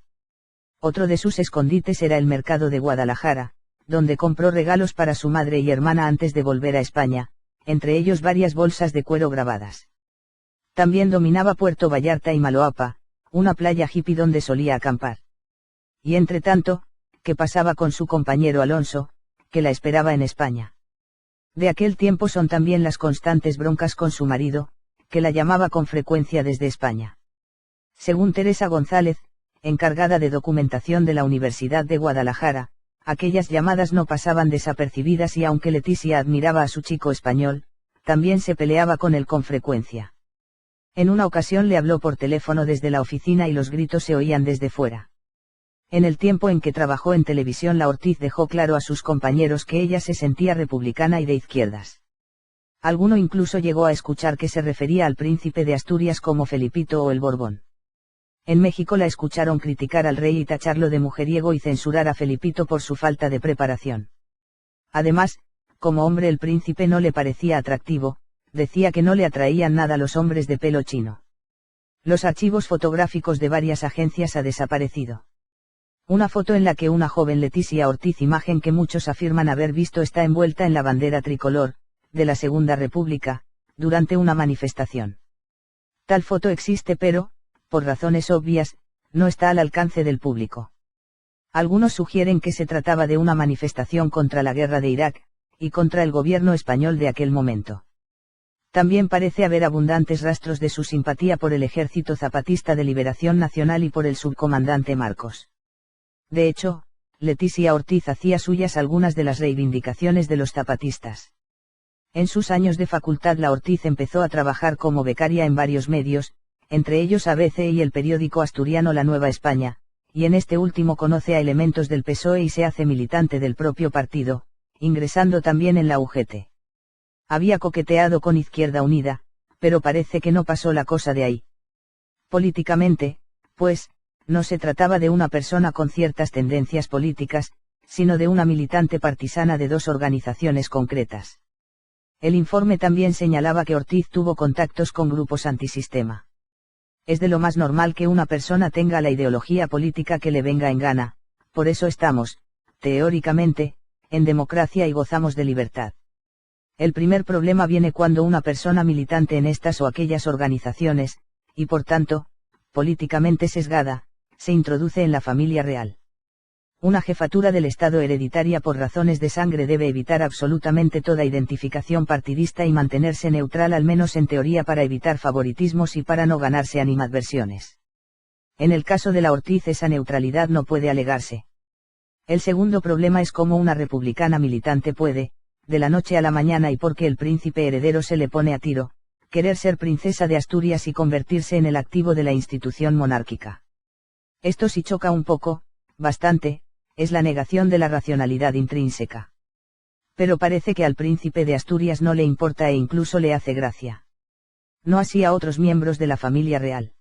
Otro de sus escondites era el mercado de Guadalajara, donde compró regalos para su madre y hermana antes de volver a España, entre ellos varias bolsas de cuero grabadas. También dominaba Puerto Vallarta y Maloapa, una playa hippie donde solía acampar. Y entre tanto, ¿qué pasaba con su compañero Alonso, que la esperaba en España? De aquel tiempo son también las constantes broncas con su marido, que la llamaba con frecuencia desde España. Según Teresa González, encargada de documentación de la Universidad de Guadalajara, aquellas llamadas no pasaban desapercibidas y aunque Leticia admiraba a su chico español, también se peleaba con él con frecuencia. En una ocasión le habló por teléfono desde la oficina y los gritos se oían desde fuera. En el tiempo en que trabajó en televisión la Ortiz dejó claro a sus compañeros que ella se sentía republicana y de izquierdas. Alguno incluso llegó a escuchar que se refería al príncipe de Asturias como Felipito o el Borbón. En México la escucharon criticar al rey y tacharlo de mujeriego y censurar a Felipito por su falta de preparación. Además, como hombre el príncipe no le parecía atractivo, decía que no le atraían nada los hombres de pelo chino. Los archivos fotográficos de varias agencias ha desaparecido. Una foto en la que una joven Leticia Ortiz, imagen que muchos afirman haber visto, está envuelta en la bandera tricolor, de la Segunda República, durante una manifestación. Tal foto existe pero, por razones obvias, no está al alcance del público. Algunos sugieren que se trataba de una manifestación contra la guerra de Irak, y contra el gobierno español de aquel momento. También parece haber abundantes rastros de su simpatía por el Ejército Zapatista de Liberación Nacional y por el subcomandante Marcos. De hecho, Leticia Ortiz hacía suyas algunas de las reivindicaciones de los zapatistas. En sus años de facultad la Ortiz empezó a trabajar como becaria en varios medios, entre ellos ABC y el periódico asturiano La Nueva España, y en este último conoce a elementos del PSOE y se hace militante del propio partido, ingresando también en la UGT. Había coqueteado con Izquierda Unida, pero parece que no pasó la cosa de ahí. Políticamente, pues, no se trataba de una persona con ciertas tendencias políticas, sino de una militante partisana de dos organizaciones concretas. El informe también señalaba que Ortiz tuvo contactos con grupos antisistema. Es de lo más normal que una persona tenga la ideología política que le venga en gana, por eso estamos, teóricamente, en democracia y gozamos de libertad. El primer problema viene cuando una persona militante en estas o aquellas organizaciones, y por tanto, políticamente sesgada, se introduce en la familia real. Una jefatura del Estado hereditaria por razones de sangre debe evitar absolutamente toda identificación partidista y mantenerse neutral al menos en teoría para evitar favoritismos y para no ganarse animadversiones. En el caso de la Ortiz esa neutralidad no puede alegarse. El segundo problema es cómo una republicana militante puede, de la noche a la mañana y porque el príncipe heredero se le pone a tiro, querer ser princesa de Asturias y convertirse en el activo de la institución monárquica. Esto sí choca un poco, bastante, es la negación de la racionalidad intrínseca. Pero parece que al príncipe de Asturias no le importa e incluso le hace gracia. No así a otros miembros de la familia real.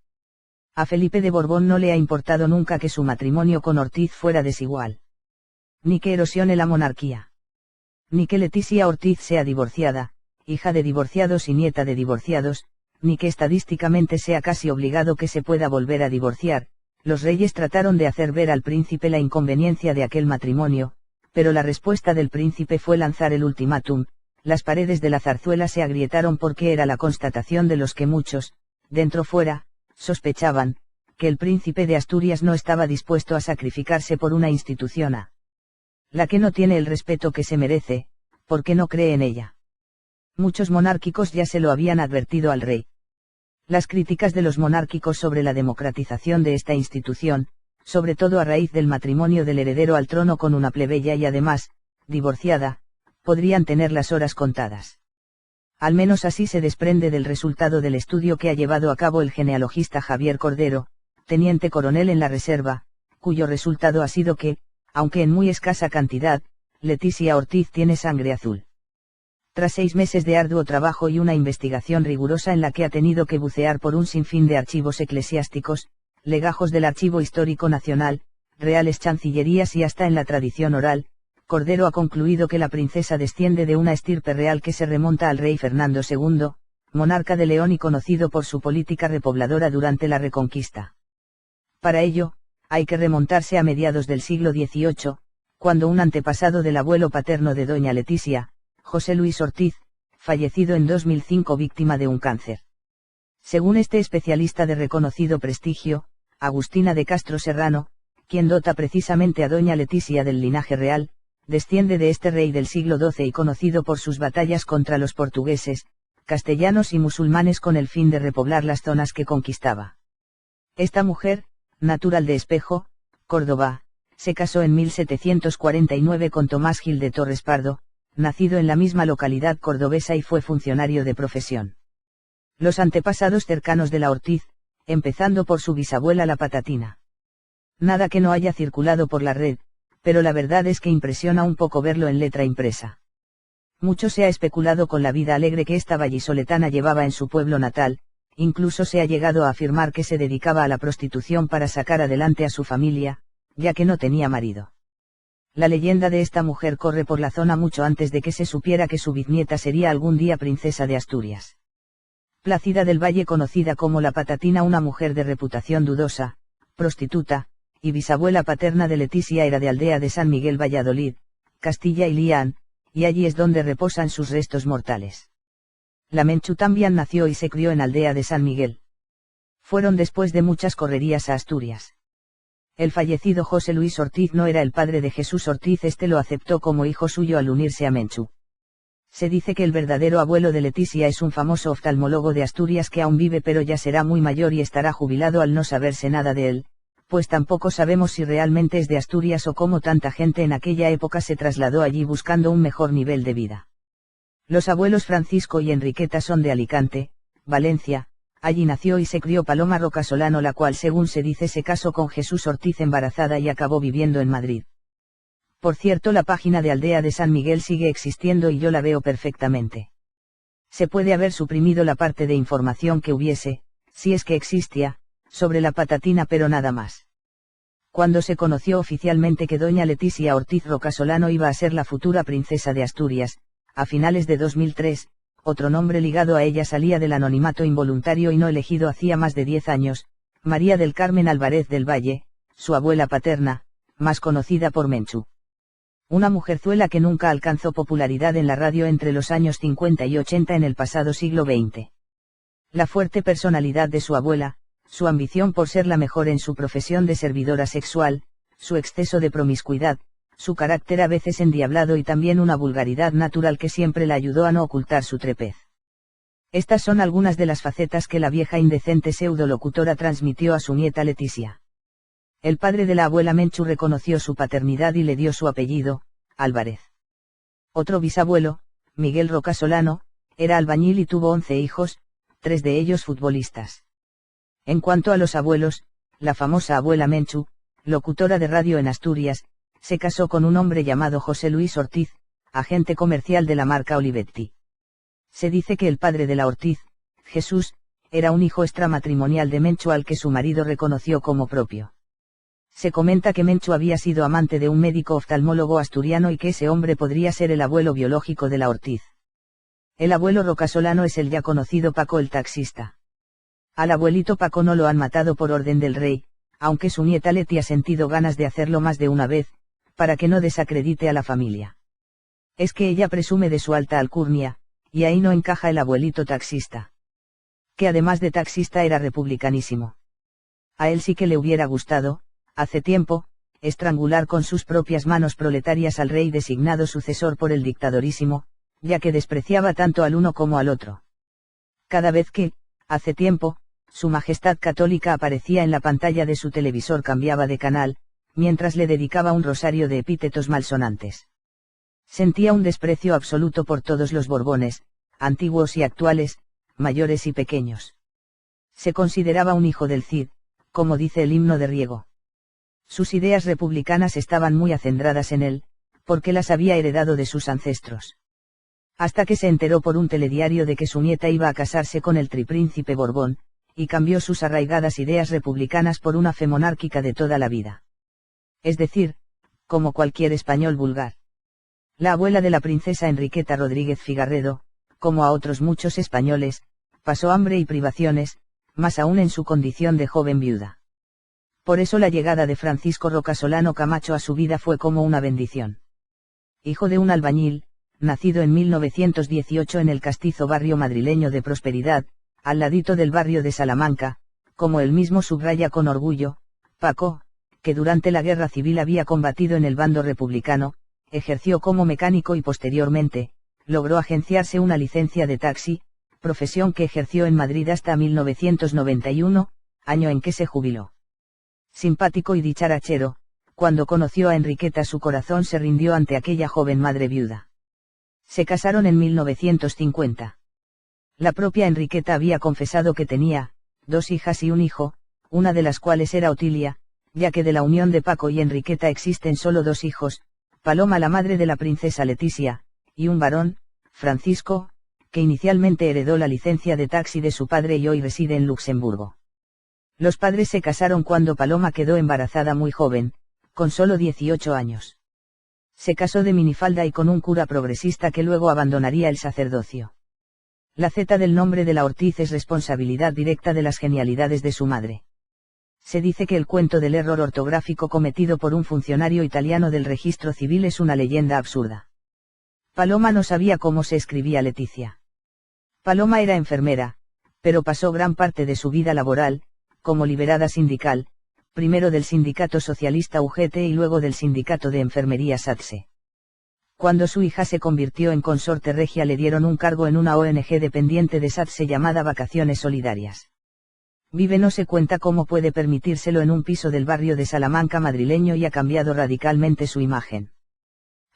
A Felipe de Borbón no le ha importado nunca que su matrimonio con Ortiz fuera desigual. Ni que erosione la monarquía. Ni que Leticia Ortiz sea divorciada, hija de divorciados y nieta de divorciados, ni que estadísticamente sea casi obligado que se pueda volver a divorciar. Los reyes trataron de hacer ver al príncipe la inconveniencia de aquel matrimonio, pero la respuesta del príncipe fue lanzar el ultimátum. Las paredes de la zarzuela se agrietaron porque era la constatación de los que muchos, dentro fuera, sospechaban, que el príncipe de Asturias no estaba dispuesto a sacrificarse por una institución a la que no tiene el respeto que se merece, porque no cree en ella. Muchos monárquicos ya se lo habían advertido al rey. Las críticas de los monárquicos sobre la democratización de esta institución, sobre todo a raíz del matrimonio del heredero al trono con una plebeya y además, divorciada, podrían tener las horas contadas. Al menos así se desprende del resultado del estudio que ha llevado a cabo el genealogista Javier Cordero, teniente coronel en la Reserva, cuyo resultado ha sido que, aunque en muy escasa cantidad, Leticia Ortiz tiene sangre azul. Tras 6 meses de arduo trabajo y una investigación rigurosa en la que ha tenido que bucear por un sinfín de archivos eclesiásticos, legajos del Archivo Histórico Nacional, reales chancillerías y hasta en la tradición oral, Cordero ha concluido que la princesa desciende de una estirpe real que se remonta al rey Fernando II, monarca de León y conocido por su política repobladora durante la Reconquista. Para ello, hay que remontarse a mediados del siglo XVIII, cuando un antepasado del abuelo paterno de doña Leticia, José Luis Ortiz, fallecido en 2005 víctima de un cáncer. Según este especialista de reconocido prestigio, Agustina de Castro Serrano, quien dota precisamente a doña Leticia del linaje real, desciende de este rey del siglo XII y conocido por sus batallas contra los portugueses, castellanos y musulmanes con el fin de repoblar las zonas que conquistaba. Esta mujer, natural de Espejo, Córdoba, se casó en 1749 con Tomás Gil de Torres Pardo, nacido en la misma localidad cordobesa y fue funcionario de profesión. Los antepasados cercanos de la Ortiz, empezando por su bisabuela la Patatina. Nada que no haya circulado por la red, pero la verdad es que impresiona un poco verlo en letra impresa. Mucho se ha especulado con la vida alegre que esta vallisoletana llevaba en su pueblo natal, incluso se ha llegado a afirmar que se dedicaba a la prostitución para sacar adelante a su familia, ya que no tenía marido. La leyenda de esta mujer corre por la zona mucho antes de que se supiera que su bisnieta sería algún día princesa de Asturias. Plácida del Valle, conocida como la Patatina, una mujer de reputación dudosa, prostituta, y bisabuela paterna de Leticia, era de Aldea de San Miguel, Valladolid, Castilla y León, y allí es donde reposan sus restos mortales. La Menchú también nació y se crió en Aldea de San Miguel. Fueron después de muchas correrías a Asturias. El fallecido José Luis Ortiz no era el padre de Jesús Ortiz, este lo aceptó como hijo suyo al unirse a Menchú. Se dice que el verdadero abuelo de Leticia es un famoso oftalmólogo de Asturias que aún vive, pero ya será muy mayor y estará jubilado al no saberse nada de él, pues tampoco sabemos si realmente es de Asturias o cómo tanta gente en aquella época se trasladó allí buscando un mejor nivel de vida. Los abuelos Francisco y Enriqueta son de Alicante, Valencia. Allí nació y se crió Paloma Roca Solano, la cual según se dice se casó con Jesús Ortiz embarazada y acabó viviendo en Madrid. Por cierto, la página de Aldea de San Miguel sigue existiendo y yo la veo perfectamente. Se puede haber suprimido la parte de información que hubiese, si es que existía, sobre la Patatina, pero nada más. Cuando se conoció oficialmente que doña Leticia Ortiz Roca Solano iba a ser la futura princesa de Asturias, a finales de 2003, otro nombre ligado a ella salía del anonimato involuntario y no elegido hacía más de 10 años, María del Carmen Álvarez del Valle, su abuela paterna, más conocida por Menchú. Una mujerzuela que nunca alcanzó popularidad en la radio entre los años 50 y 80 en el pasado siglo XX. La fuerte personalidad de su abuela, su ambición por ser la mejor en su profesión de servidora sexual, su exceso de promiscuidad, su carácter a veces endiablado y también una vulgaridad natural que siempre la ayudó a no ocultar su trepez. Estas son algunas de las facetas que la vieja indecente pseudolocutora transmitió a su nieta Leticia. El padre de la abuela Menchu reconoció su paternidad y le dio su apellido, Álvarez. Otro bisabuelo, Miguel Rocasolano, era albañil y tuvo 11 hijos, 3 de ellos futbolistas. En cuanto a los abuelos, la famosa abuela Menchu, locutora de radio en Asturias, se casó con un hombre llamado José Luis Ortiz, agente comercial de la marca Olivetti. Se dice que el padre de la Ortiz, Jesús, era un hijo extramatrimonial de Menchu al que su marido reconoció como propio. Se comenta que Menchu había sido amante de un médico oftalmólogo asturiano y que ese hombre podría ser el abuelo biológico de la Ortiz. El abuelo Rocasolano es el ya conocido Paco el taxista. Al abuelito Paco no lo han matado por orden del rey, aunque su nieta Leti ha sentido ganas de hacerlo más de una vez, para que no desacredite a la familia. Es que ella presume de su alta alcurnia, y ahí no encaja el abuelito taxista. Que además de taxista era republicanísimo. A él sí que le hubiera gustado, hace tiempo, estrangular con sus propias manos proletarias al rey designado sucesor por el dictadorísimo, ya que despreciaba tanto al uno como al otro. Cada vez que, hace tiempo, su majestad católica aparecía en la pantalla de su televisor cambiaba de canal, mientras le dedicaba un rosario de epítetos malsonantes. Sentía un desprecio absoluto por todos los Borbones, antiguos y actuales, mayores y pequeños. Se consideraba un hijo del Cid, como dice el himno de Riego. Sus ideas republicanas estaban muy acendradas en él, porque las había heredado de sus ancestros. Hasta que se enteró por un telediario de que su nieta iba a casarse con el tripríncipe Borbón, y cambió sus arraigadas ideas republicanas por una fe monárquica de toda la vida. Es decir, como cualquier español vulgar. La abuela de la princesa Enriqueta Rodríguez Figarredo, como a otros muchos españoles, pasó hambre y privaciones, más aún en su condición de joven viuda. Por eso la llegada de Francisco Rocasolano Camacho a su vida fue como una bendición. Hijo de un albañil, nacido en 1918 en el castizo barrio madrileño de Prosperidad, al ladito del barrio de Salamanca, como él mismo subraya con orgullo, Paco, que durante la Guerra Civil había combatido en el bando republicano, ejerció como mecánico y posteriormente, logró agenciarse una licencia de taxi, profesión que ejerció en Madrid hasta 1991, año en que se jubiló. Simpático y dicharachero, cuando conoció a Enriqueta su corazón se rindió ante aquella joven madre viuda. Se casaron en 1950. La propia Enriqueta había confesado que tenía 2 hijas y un hijo, una de las cuales era Otilia, ya que de la unión de Paco y Enriqueta existen solo 2 hijos, Paloma la madre de la princesa Leticia, y un varón, Francisco, que inicialmente heredó la licencia de taxi de su padre y hoy reside en Luxemburgo. Los padres se casaron cuando Paloma quedó embarazada muy joven, con solo 18 años. Se casó de minifalda y con un cura progresista que luego abandonaría el sacerdocio. La Z del nombre de la Ortiz es responsabilidad directa de las genialidades de su madre. Se dice que el cuento del error ortográfico cometido por un funcionario italiano del registro civil es una leyenda absurda. Paloma no sabía cómo se escribía Leticia. Paloma era enfermera, pero pasó gran parte de su vida laboral, como liberada sindical, primero del sindicato socialista UGT y luego del sindicato de enfermería SATSE. Cuando su hija se convirtió en consorte regia le dieron un cargo en una ONG dependiente de SATSE llamada Vacaciones Solidarias. Vive no se cuenta cómo puede permitírselo en un piso del barrio de Salamanca madrileño y ha cambiado radicalmente su imagen.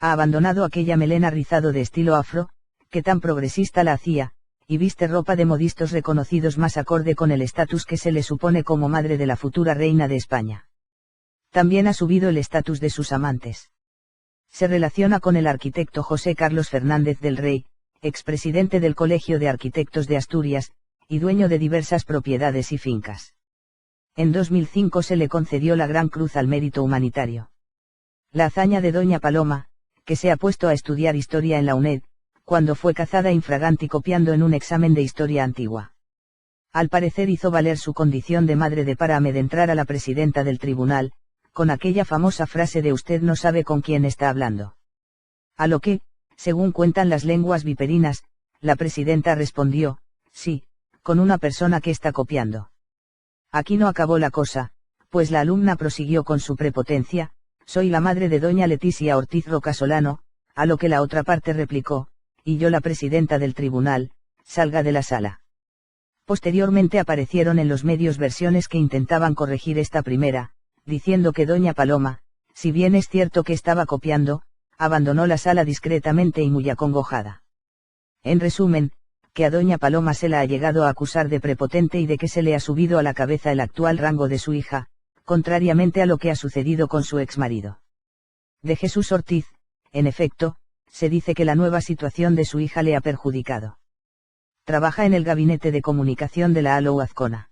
Ha abandonado aquella melena rizado de estilo afro, que tan progresista la hacía, y viste ropa de modistos reconocidos más acorde con el estatus que se le supone como madre de la futura reina de España. También ha subido el estatus de sus amantes. Se relaciona con el arquitecto José Carlos Fernández del Rey, expresidente del Colegio de Arquitectos de Asturias, y dueño de diversas propiedades y fincas. En 2005 se le concedió la Gran Cruz al Mérito Humanitario. La hazaña de Doña Paloma, que se ha puesto a estudiar historia en la UNED, cuando fue cazada infraganti copiando en un examen de historia antigua. Al parecer hizo valer su condición de madre de para amedrentar a la presidenta del tribunal, con aquella famosa frase de usted no sabe con quién está hablando. A lo que, según cuentan las lenguas viperinas, la presidenta respondió, sí, con una persona que está copiando. Aquí no acabó la cosa, pues la alumna prosiguió con su prepotencia, soy la madre de doña Leticia Ortiz Rocasolano, a lo que la otra parte replicó, y yo la presidenta del tribunal, salga de la sala. Posteriormente aparecieron en los medios versiones que intentaban corregir esta primera, diciendo que doña Paloma, si bien es cierto que estaba copiando, abandonó la sala discretamente y muy acongojada. En resumen, que a doña Paloma se la ha llegado a acusar de prepotente y de que se le ha subido a la cabeza el actual rango de su hija, contrariamente a lo que ha sucedido con su exmarido. De Jesús Ortiz, en efecto, se dice que la nueva situación de su hija le ha perjudicado. Trabaja en el gabinete de comunicación de la ALO Azcona.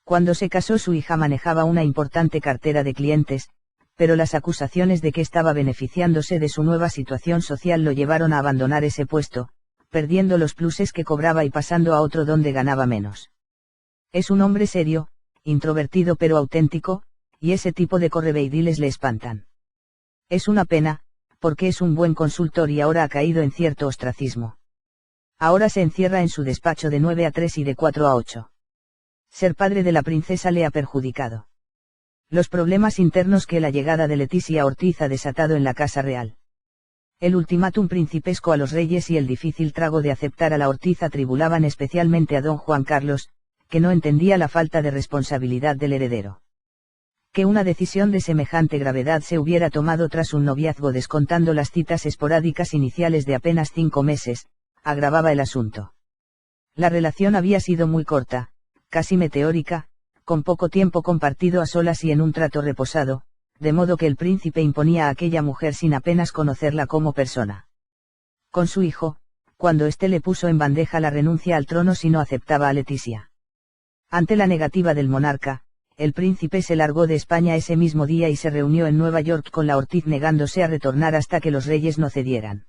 Cuando se casó su hija manejaba una importante cartera de clientes, pero las acusaciones de que estaba beneficiándose de su nueva situación social lo llevaron a abandonar ese puesto, perdiendo los pluses que cobraba y pasando a otro donde ganaba menos. Es un hombre serio, introvertido pero auténtico, y ese tipo de correveidiles le espantan. Es una pena, porque es un buen consultor y ahora ha caído en cierto ostracismo. Ahora se encierra en su despacho de 9 a 3 y de 4 a 8. Ser padre de la princesa le ha perjudicado. Los problemas internos que la llegada de Leticia Ortiz ha desatado en la Casa Real. El ultimátum principesco a los reyes y el difícil trago de aceptar a la Ortiz atribulaban especialmente a don Juan Carlos, que no entendía la falta de responsabilidad del heredero. Que una decisión de semejante gravedad se hubiera tomado tras un noviazgo descontando las citas esporádicas iniciales de apenas 5 meses, agravaba el asunto. La relación había sido muy corta, casi meteórica, con poco tiempo compartido a solas y en un trato reposado, de modo que el príncipe imponía a aquella mujer sin apenas conocerla como persona. Con su hijo, cuando éste le puso en bandeja la renuncia al trono si no aceptaba a Leticia. Ante la negativa del monarca, el príncipe se largó de España ese mismo día y se reunió en Nueva York con la Ortiz negándose a retornar hasta que los reyes no cedieran.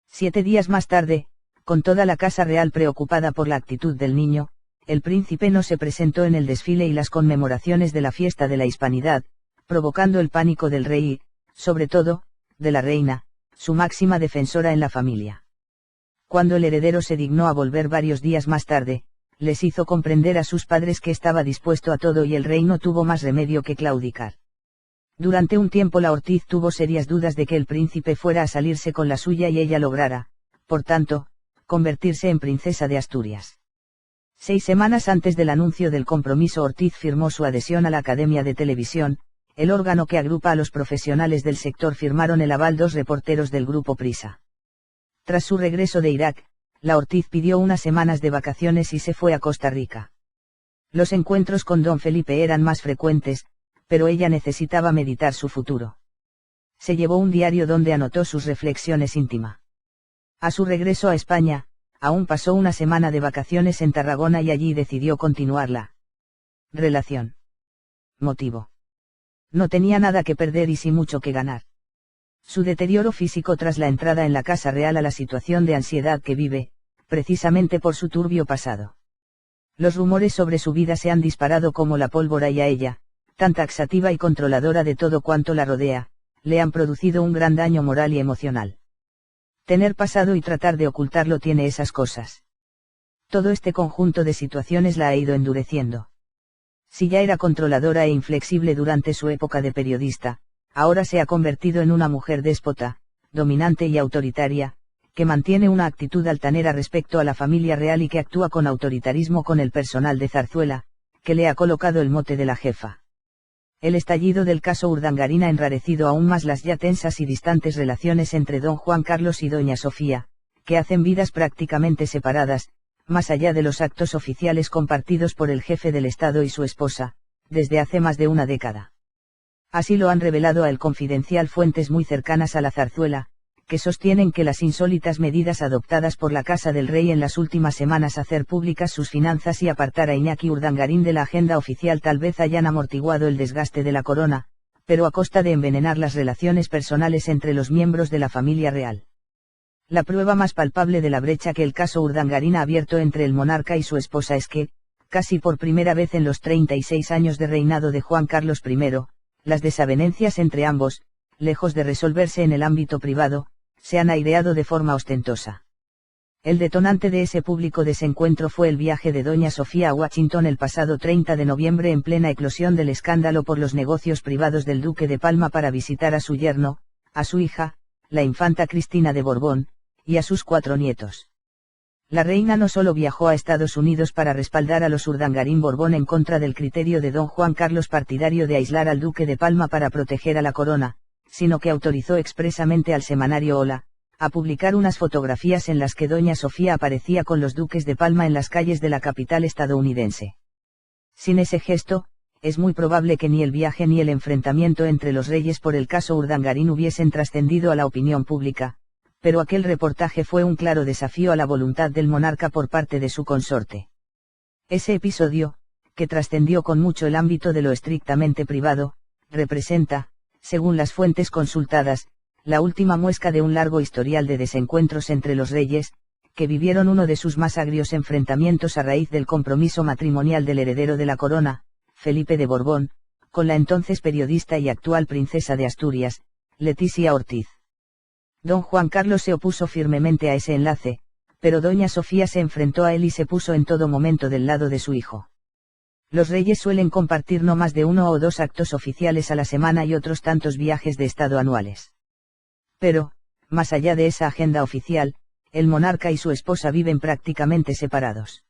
7 días más tarde, con toda la Casa Real preocupada por la actitud del niño, el príncipe no se presentó en el desfile y las conmemoraciones de la fiesta de la Hispanidad, provocando el pánico del rey y, sobre todo, de la reina, su máxima defensora en la familia. Cuando el heredero se dignó a volver varios días más tarde, les hizo comprender a sus padres que estaba dispuesto a todo y el rey no tuvo más remedio que claudicar. Durante un tiempo la Ortiz tuvo serias dudas de que el príncipe fuera a salirse con la suya y ella lograra, por tanto, convertirse en princesa de Asturias. 6 semanas antes del anuncio del compromiso Ortiz firmó su adhesión a la Academia de Televisión, el órgano que agrupa a los profesionales del sector. Firmaron el aval 2 reporteros del grupo Prisa. Tras su regreso de Irak, la Ortiz pidió unas semanas de vacaciones y se fue a Costa Rica. Los encuentros con don Felipe eran más frecuentes, pero ella necesitaba meditar su futuro. Se llevó un diario donde anotó sus reflexiones íntimas. A su regreso a España, aún pasó una semana de vacaciones en Tarragona y allí decidió continuar la relación. Motivo. No tenía nada que perder y sí mucho que ganar. Su deterioro físico tras la entrada en la Casa Real a la situación de ansiedad que vive, precisamente por su turbio pasado. Los rumores sobre su vida se han disparado como la pólvora y a ella, tan taxativa y controladora de todo cuanto la rodea, le han producido un gran daño moral y emocional. Tener pasado y tratar de ocultarlo tiene esas cosas. Todo este conjunto de situaciones la ha ido endureciendo. Si ya era controladora e inflexible durante su época de periodista, ahora se ha convertido en una mujer déspota, dominante y autoritaria, que mantiene una actitud altanera respecto a la familia real y que actúa con autoritarismo con el personal de Zarzuela, que le ha colocado el mote de la jefa. El estallido del caso Urdangarín ha enrarecido aún más las ya tensas y distantes relaciones entre don Juan Carlos y doña Sofía, que hacen vidas prácticamente separadas, más allá de los actos oficiales compartidos por el jefe del Estado y su esposa, desde hace más de una década. Así lo han revelado a El Confidencial fuentes muy cercanas a la Zarzuela, que sostienen que las insólitas medidas adoptadas por la Casa del Rey en las últimas semanas, hacer públicas sus finanzas y apartar a Iñaki Urdangarín de la agenda oficial, tal vez hayan amortiguado el desgaste de la corona, pero a costa de envenenar las relaciones personales entre los miembros de la familia real. La prueba más palpable de la brecha que el caso Urdangarín ha abierto entre el monarca y su esposa es que, casi por primera vez en los 36 años de reinado de Juan Carlos I, las desavenencias entre ambos, lejos de resolverse en el ámbito privado, se han aireado de forma ostentosa. El detonante de ese público desencuentro fue el viaje de doña Sofía a Washington el pasado 30 de noviembre en plena eclosión del escándalo por los negocios privados del duque de Palma para visitar a su yerno, a su hija, la infanta Cristina de Borbón, y a sus 4 nietos. La reina no solo viajó a Estados Unidos para respaldar a los Urdangarín Borbón en contra del criterio de don Juan Carlos partidario de aislar al duque de Palma para proteger a la corona, sino que autorizó expresamente al semanario Hola, a publicar unas fotografías en las que doña Sofía aparecía con los duques de Palma en las calles de la capital estadounidense. Sin ese gesto, es muy probable que ni el viaje ni el enfrentamiento entre los reyes por el caso Urdangarín hubiesen trascendido a la opinión pública, pero aquel reportaje fue un claro desafío a la voluntad del monarca por parte de su consorte. Ese episodio, que trascendió con mucho el ámbito de lo estrictamente privado, representa, según las fuentes consultadas, la última muesca de un largo historial de desencuentros entre los reyes, que vivieron uno de sus más agrios enfrentamientos a raíz del compromiso matrimonial del heredero de la corona, Felipe de Borbón, con la entonces periodista y actual princesa de Asturias, Leticia Ortiz. Don Juan Carlos se opuso firmemente a ese enlace, pero doña Sofía se enfrentó a él y se puso en todo momento del lado de su hijo. Los reyes suelen compartir no más de 1 o 2 actos oficiales a la semana y otros tantos viajes de estado anuales. Pero, más allá de esa agenda oficial, el monarca y su esposa viven prácticamente separados.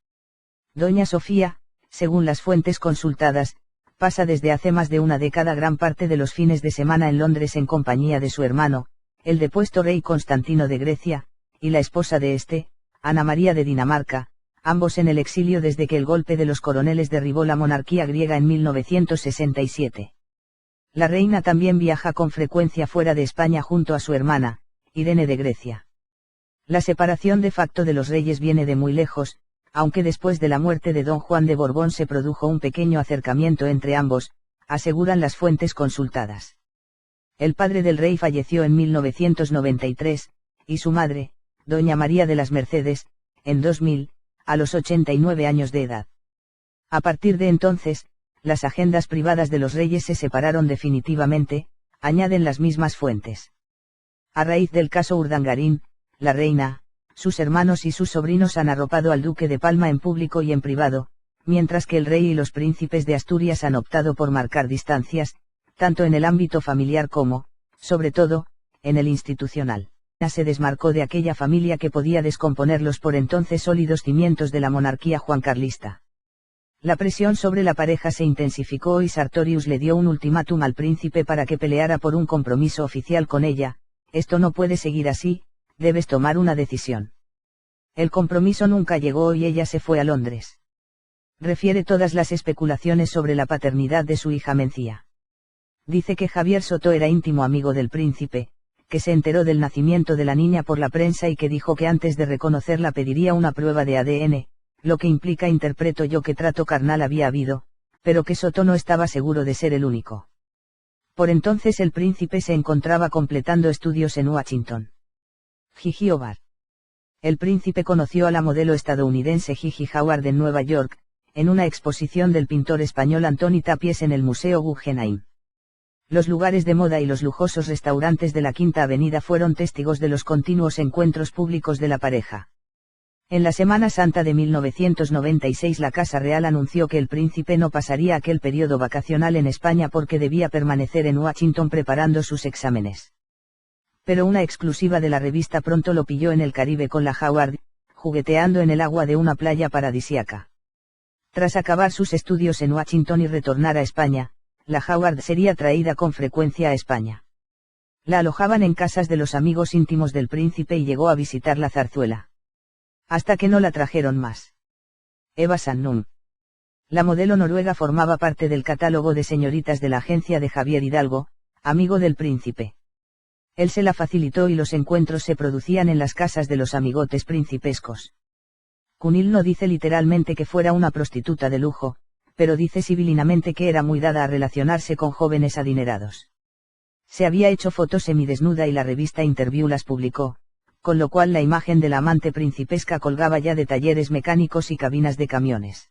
Doña Sofía, según las fuentes consultadas, pasa desde hace más de una década gran parte de los fines de semana en Londres en compañía de su hermano, el depuesto rey Constantino de Grecia, y la esposa de este, Ana María de Dinamarca, ambos en el exilio desde que el golpe de los coroneles derribó la monarquía griega en 1967. La reina también viaja con frecuencia fuera de España junto a su hermana, Irene de Grecia. La separación de facto de los reyes viene de muy lejos, aunque después de la muerte de don Juan de Borbón se produjo un pequeño acercamiento entre ambos, aseguran las fuentes consultadas. El padre del rey falleció en 1993, y su madre, doña María de las Mercedes, en 2000, a los 89 años de edad. A partir de entonces, las agendas privadas de los reyes se separaron definitivamente, añaden las mismas fuentes. A raíz del caso Urdangarín, la reina, sus hermanos y sus sobrinos han arropado al duque de Palma en público y en privado, mientras que el rey y los príncipes de Asturias han optado por marcar distancias, tanto en el ámbito familiar como, sobre todo, en el institucional. Se desmarcó de aquella familia que podía descomponer los por entonces sólidos cimientos de la monarquía juancarlista. La presión sobre la pareja se intensificó y Sartorius le dio un ultimátum al príncipe para que peleara por un compromiso oficial con ella: esto no puede seguir así, debes tomar una decisión. El compromiso nunca llegó y ella se fue a Londres. Refiere todas las especulaciones sobre la paternidad de su hija Mencía. Dice que Javier Soto era íntimo amigo del príncipe, que se enteró del nacimiento de la niña por la prensa y que dijo que antes de reconocerla pediría una prueba de ADN, lo que implica, interpreto yo, que trato carnal había habido, pero que Soto no estaba seguro de ser el único. Por entonces el príncipe se encontraba completando estudios en Washington. Gigi Howard. El príncipe conoció a la modelo estadounidense Gigi Howard en Nueva York, en una exposición del pintor español Antoni Tapies en el Museo Guggenheim. Los lugares de moda y los lujosos restaurantes de la Quinta Avenida fueron testigos de los continuos encuentros públicos de la pareja. En la Semana Santa de 1996 la Casa Real anunció que el príncipe no pasaría aquel periodo vacacional en España porque debía permanecer en Washington preparando sus exámenes. Pero una exclusiva de la revista pronto lo pilló en el Caribe con la Howard, jugueteando en el agua de una playa paradisíaca. Tras acabar sus estudios en Washington y retornar a España, la Howard sería traída con frecuencia a España. La alojaban en casas de los amigos íntimos del príncipe y llegó a visitar la Zarzuela. Hasta que no la trajeron más. Eva Sannum. La modelo noruega formaba parte del catálogo de señoritas de la agencia de Javier Hidalgo, amigo del príncipe. Él se la facilitó y los encuentros se producían en las casas de los amigotes principescos. Cunil no dice literalmente que fuera una prostituta de lujo, pero dice sibilinamente que era muy dada a relacionarse con jóvenes adinerados. Se había hecho fotos semidesnuda y la revista Interview las publicó, con lo cual la imagen de la amante principesca colgaba ya de talleres mecánicos y cabinas de camiones.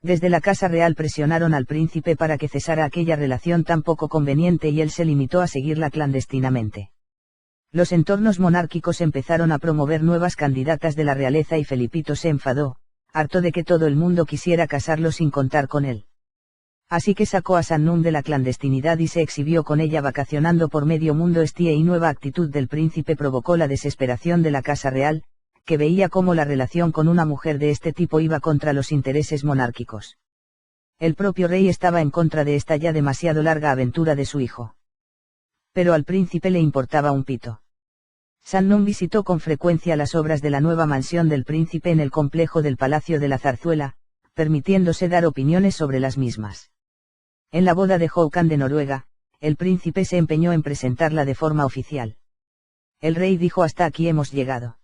Desde la Casa Real presionaron al príncipe para que cesara aquella relación tan poco conveniente y él se limitó a seguirla clandestinamente. Los entornos monárquicos empezaron a promover nuevas candidatas de la realeza y Felipito se enfadó, harto de que todo el mundo quisiera casarlo sin contar con él. Así que sacó a Sannum de la clandestinidad y se exhibió con ella vacacionando por medio mundo. Esta y nueva actitud del príncipe provocó la desesperación de la Casa Real, que veía cómo la relación con una mujer de este tipo iba contra los intereses monárquicos. El propio rey estaba en contra de esta ya demasiado larga aventura de su hijo. Pero al príncipe le importaba un pito. Sannum visitó con frecuencia las obras de la nueva mansión del príncipe en el complejo del Palacio de la Zarzuela, permitiéndose dar opiniones sobre las mismas. En la boda de Håkan de Noruega, el príncipe se empeñó en presentarla de forma oficial. El rey dijo: hasta aquí hemos llegado.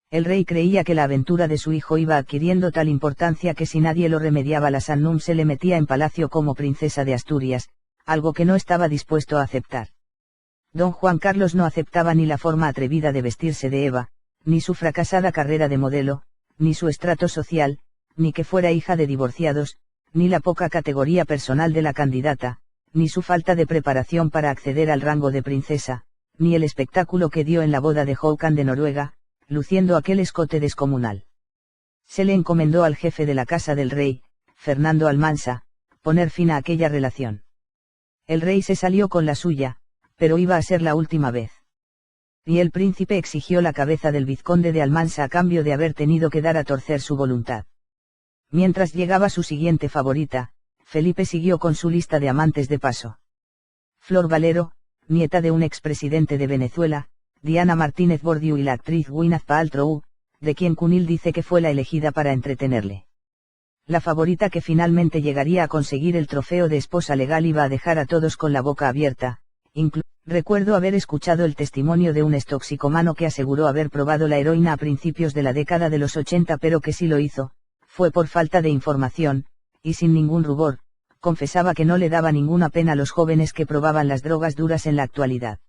El rey creía que la aventura de su hijo iba adquiriendo tal importancia que si nadie lo remediaba, la Sannum se le metía en palacio como princesa de Asturias, algo que no estaba dispuesto a aceptar. Don Juan Carlos no aceptaba ni la forma atrevida de vestirse de Eva, ni su fracasada carrera de modelo, ni su estrato social, ni que fuera hija de divorciados, ni la poca categoría personal de la candidata, ni su falta de preparación para acceder al rango de princesa, ni el espectáculo que dio en la boda de Håkan de Noruega, luciendo aquel escote descomunal. Se le encomendó al jefe de la casa del rey, Fernando Almansa, poner fin a aquella relación. El rey se salió con la suya, pero iba a ser la última vez. Y el príncipe exigió la cabeza del vizconde de Almansa a cambio de haber tenido que dar a torcer su voluntad. Mientras llegaba su siguiente favorita, Felipe siguió con su lista de amantes de paso. Flor Valero, nieta de un expresidente de Venezuela, Diana Martínez Bordiú y la actriz Gwyneth Paltrow, de quien Cunil dice que fue la elegida para entretenerle. La favorita que finalmente llegaría a conseguir el trofeo de esposa legal iba a dejar a todos con la boca abierta. Recuerdo haber escuchado el testimonio de un toxicómano que aseguró haber probado la heroína a principios de la década de los 80, pero que sí lo hizo, fue por falta de información, y sin ningún rubor, confesaba que no le daba ninguna pena a los jóvenes que probaban las drogas duras en la actualidad.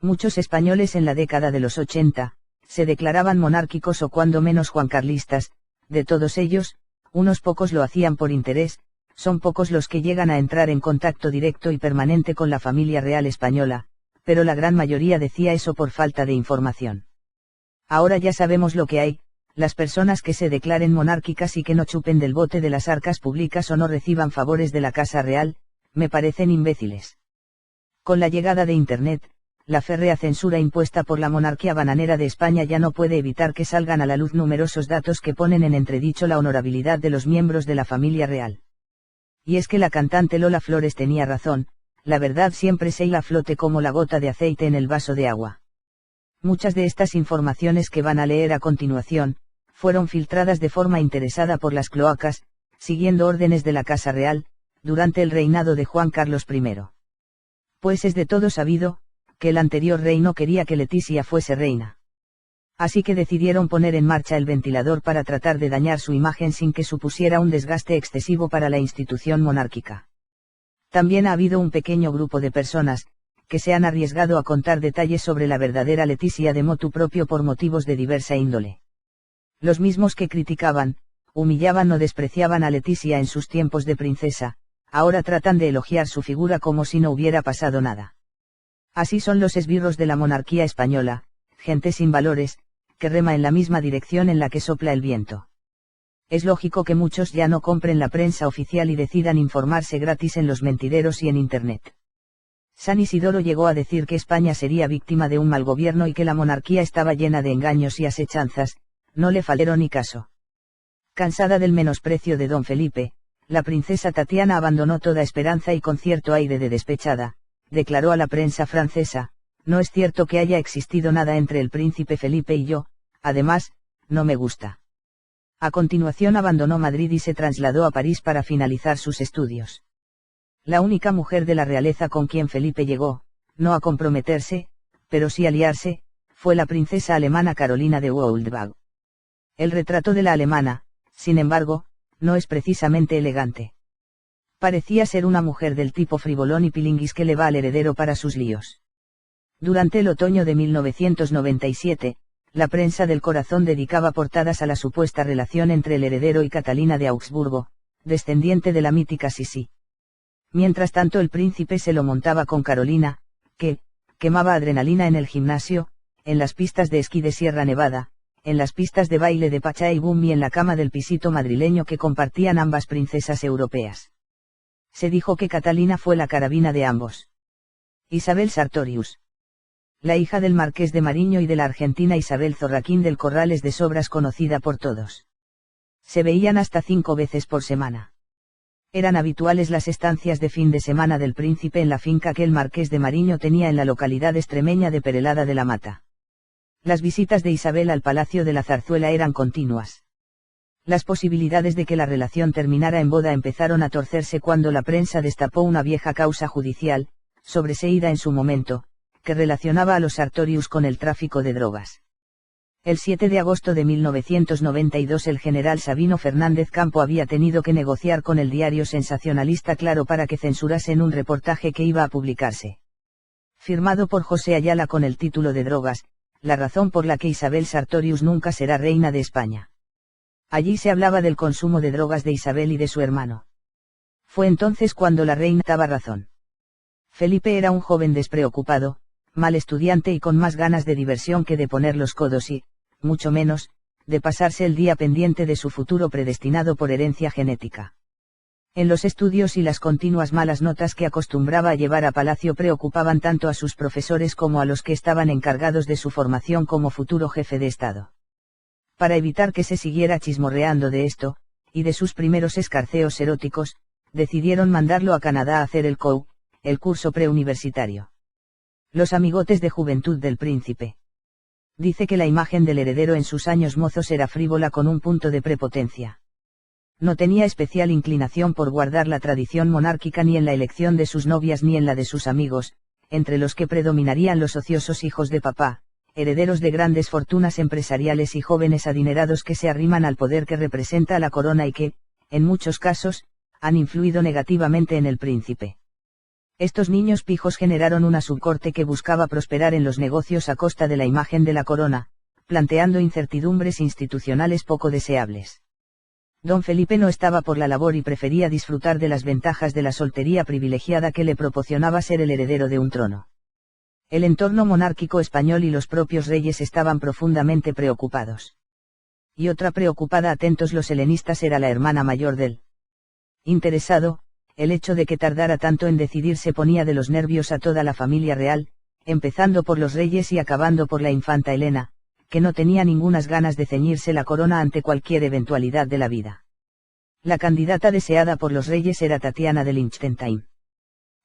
Muchos españoles en la década de los 80, se declaraban monárquicos o cuando menos juancarlistas. De todos ellos, unos pocos lo hacían por interés, son pocos los que llegan a entrar en contacto directo y permanente con la familia real española, pero la gran mayoría decía eso por falta de información. Ahora ya sabemos lo que hay. Las personas que se declaren monárquicas y que no chupen del bote de las arcas públicas o no reciban favores de la Casa Real, me parecen imbéciles. Con la llegada de Internet, la férrea censura impuesta por la monarquía bananera de España ya no puede evitar que salgan a la luz numerosos datos que ponen en entredicho la honorabilidad de los miembros de la familia real. Y es que la cantante Lola Flores tenía razón, la verdad siempre se hila a flote como la gota de aceite en el vaso de agua. Muchas de estas informaciones que van a leer a continuación, fueron filtradas de forma interesada por las cloacas, siguiendo órdenes de la Casa Real, durante el reinado de Juan Carlos I. Pues es de todo sabido, que el anterior rey no quería que Letizia fuese reina. Así que decidieron poner en marcha el ventilador para tratar de dañar su imagen sin que supusiera un desgaste excesivo para la institución monárquica. También ha habido un pequeño grupo de personas, que se han arriesgado a contar detalles sobre la verdadera Letizia de motu propio por motivos de diversa índole. Los mismos que criticaban, humillaban o despreciaban a Letizia en sus tiempos de princesa, ahora tratan de elogiar su figura como si no hubiera pasado nada. Así son los esbirros de la monarquía española, gente sin valores, que rema en la misma dirección en la que sopla el viento. Es lógico que muchos ya no compren la prensa oficial y decidan informarse gratis en los mentideros y en Internet. San Isidoro llegó a decir que España sería víctima de un mal gobierno y que la monarquía estaba llena de engaños y asechanzas. No le faltaron ni caso. Cansada del menosprecio de don Felipe, la princesa Tatiana abandonó toda esperanza y con cierto aire de despechada, declaró a la prensa francesa: no es cierto que haya existido nada entre el príncipe Felipe y yo, además, no me gusta. A continuación abandonó Madrid y se trasladó a París para finalizar sus estudios. La única mujer de la realeza con quien Felipe llegó, no a comprometerse, pero sí a liarse, fue la princesa alemana Carolina de Wildburg. El retrato de la alemana, sin embargo, no es precisamente elegante. Parecía ser una mujer del tipo frivolón y pilinguis que le va al heredero para sus líos. Durante el otoño de 1997, la prensa del corazón dedicaba portadas a la supuesta relación entre el heredero y Catalina de Augsburgo, descendiente de la mítica Sisi. Mientras tanto el príncipe se lo montaba con Carolina, que, quemaba adrenalina en el gimnasio, en las pistas de esquí de Sierra Nevada, en las pistas de baile de Pachá y Boom y en la cama del pisito madrileño que compartían ambas princesas europeas. Se dijo que Catalina fue la carabina de ambos. Isabel Sartorius. La hija del marqués de Mariño y de la argentina Isabel Zorraquín del Corral es de sobras conocida por todos. Se veían hasta 5 veces por semana. Eran habituales las estancias de fin de semana del príncipe en la finca que el marqués de Mariño tenía en la localidad extremeña de Perelada de la Mata. Las visitas de Isabel al Palacio de la Zarzuela eran continuas. Las posibilidades de que la relación terminara en boda empezaron a torcerse cuando la prensa destapó una vieja causa judicial, sobreseída en su momento, que relacionaba a los Sartorius con el tráfico de drogas. El 7 de agosto de 1992 el general Sabino Fernández Campo había tenido que negociar con el diario sensacionalista Claro para que censurasen un reportaje que iba a publicarse. Firmado por José Ayala con el título de Drogas, la razón por la que Isabel Sartorius nunca será reina de España. Allí se hablaba del consumo de drogas de Isabel y de su hermano. Fue entonces cuando la reina daba razón. Felipe era un joven despreocupado, mal estudiante y con más ganas de diversión que de poner los codos y, mucho menos, de pasarse el día pendiente de su futuro predestinado por herencia genética. En los estudios y las continuas malas notas que acostumbraba a llevar a palacio preocupaban tanto a sus profesores como a los que estaban encargados de su formación como futuro jefe de Estado. Para evitar que se siguiera chismorreando de esto, y de sus primeros escarceos eróticos, decidieron mandarlo a Canadá a hacer el COU, el curso preuniversitario. Los amigotes de juventud del príncipe. Dice que la imagen del heredero en sus años mozos era frívola con un punto de prepotencia. No tenía especial inclinación por guardar la tradición monárquica ni en la elección de sus novias ni en la de sus amigos, entre los que predominarían los ociosos hijos de papá, herederos de grandes fortunas empresariales y jóvenes adinerados que se arriman al poder que representa la corona y que, en muchos casos, han influido negativamente en el príncipe. Estos niños pijos generaron una subcorte que buscaba prosperar en los negocios a costa de la imagen de la corona, planteando incertidumbres institucionales poco deseables. Don Felipe no estaba por la labor y prefería disfrutar de las ventajas de la soltería privilegiada que le proporcionaba ser el heredero de un trono. El entorno monárquico español y los propios reyes estaban profundamente preocupados. Y otra preocupada, atentos los helenistas, era la hermana mayor del interesado. El hecho de que tardara tanto en decidirse ponía de los nervios a toda la familia real, empezando por los reyes y acabando por la infanta Elena, que no tenía ningunas ganas de ceñirse la corona ante cualquier eventualidad de la vida. La candidata deseada por los reyes era Tatiana de Liechtenstein.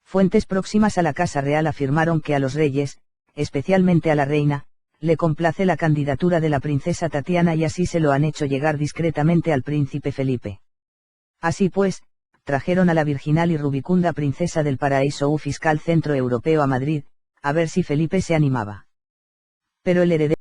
Fuentes próximas a la Casa Real afirmaron que a los reyes, especialmente a la reina, le complace la candidatura de la princesa Tatiana y así se lo han hecho llegar discretamente al príncipe Felipe. Así pues, trajeron a la virginal y rubicunda princesa del paraíso fiscal centroeuropeo a Madrid, a ver si Felipe se animaba. Pero el heredero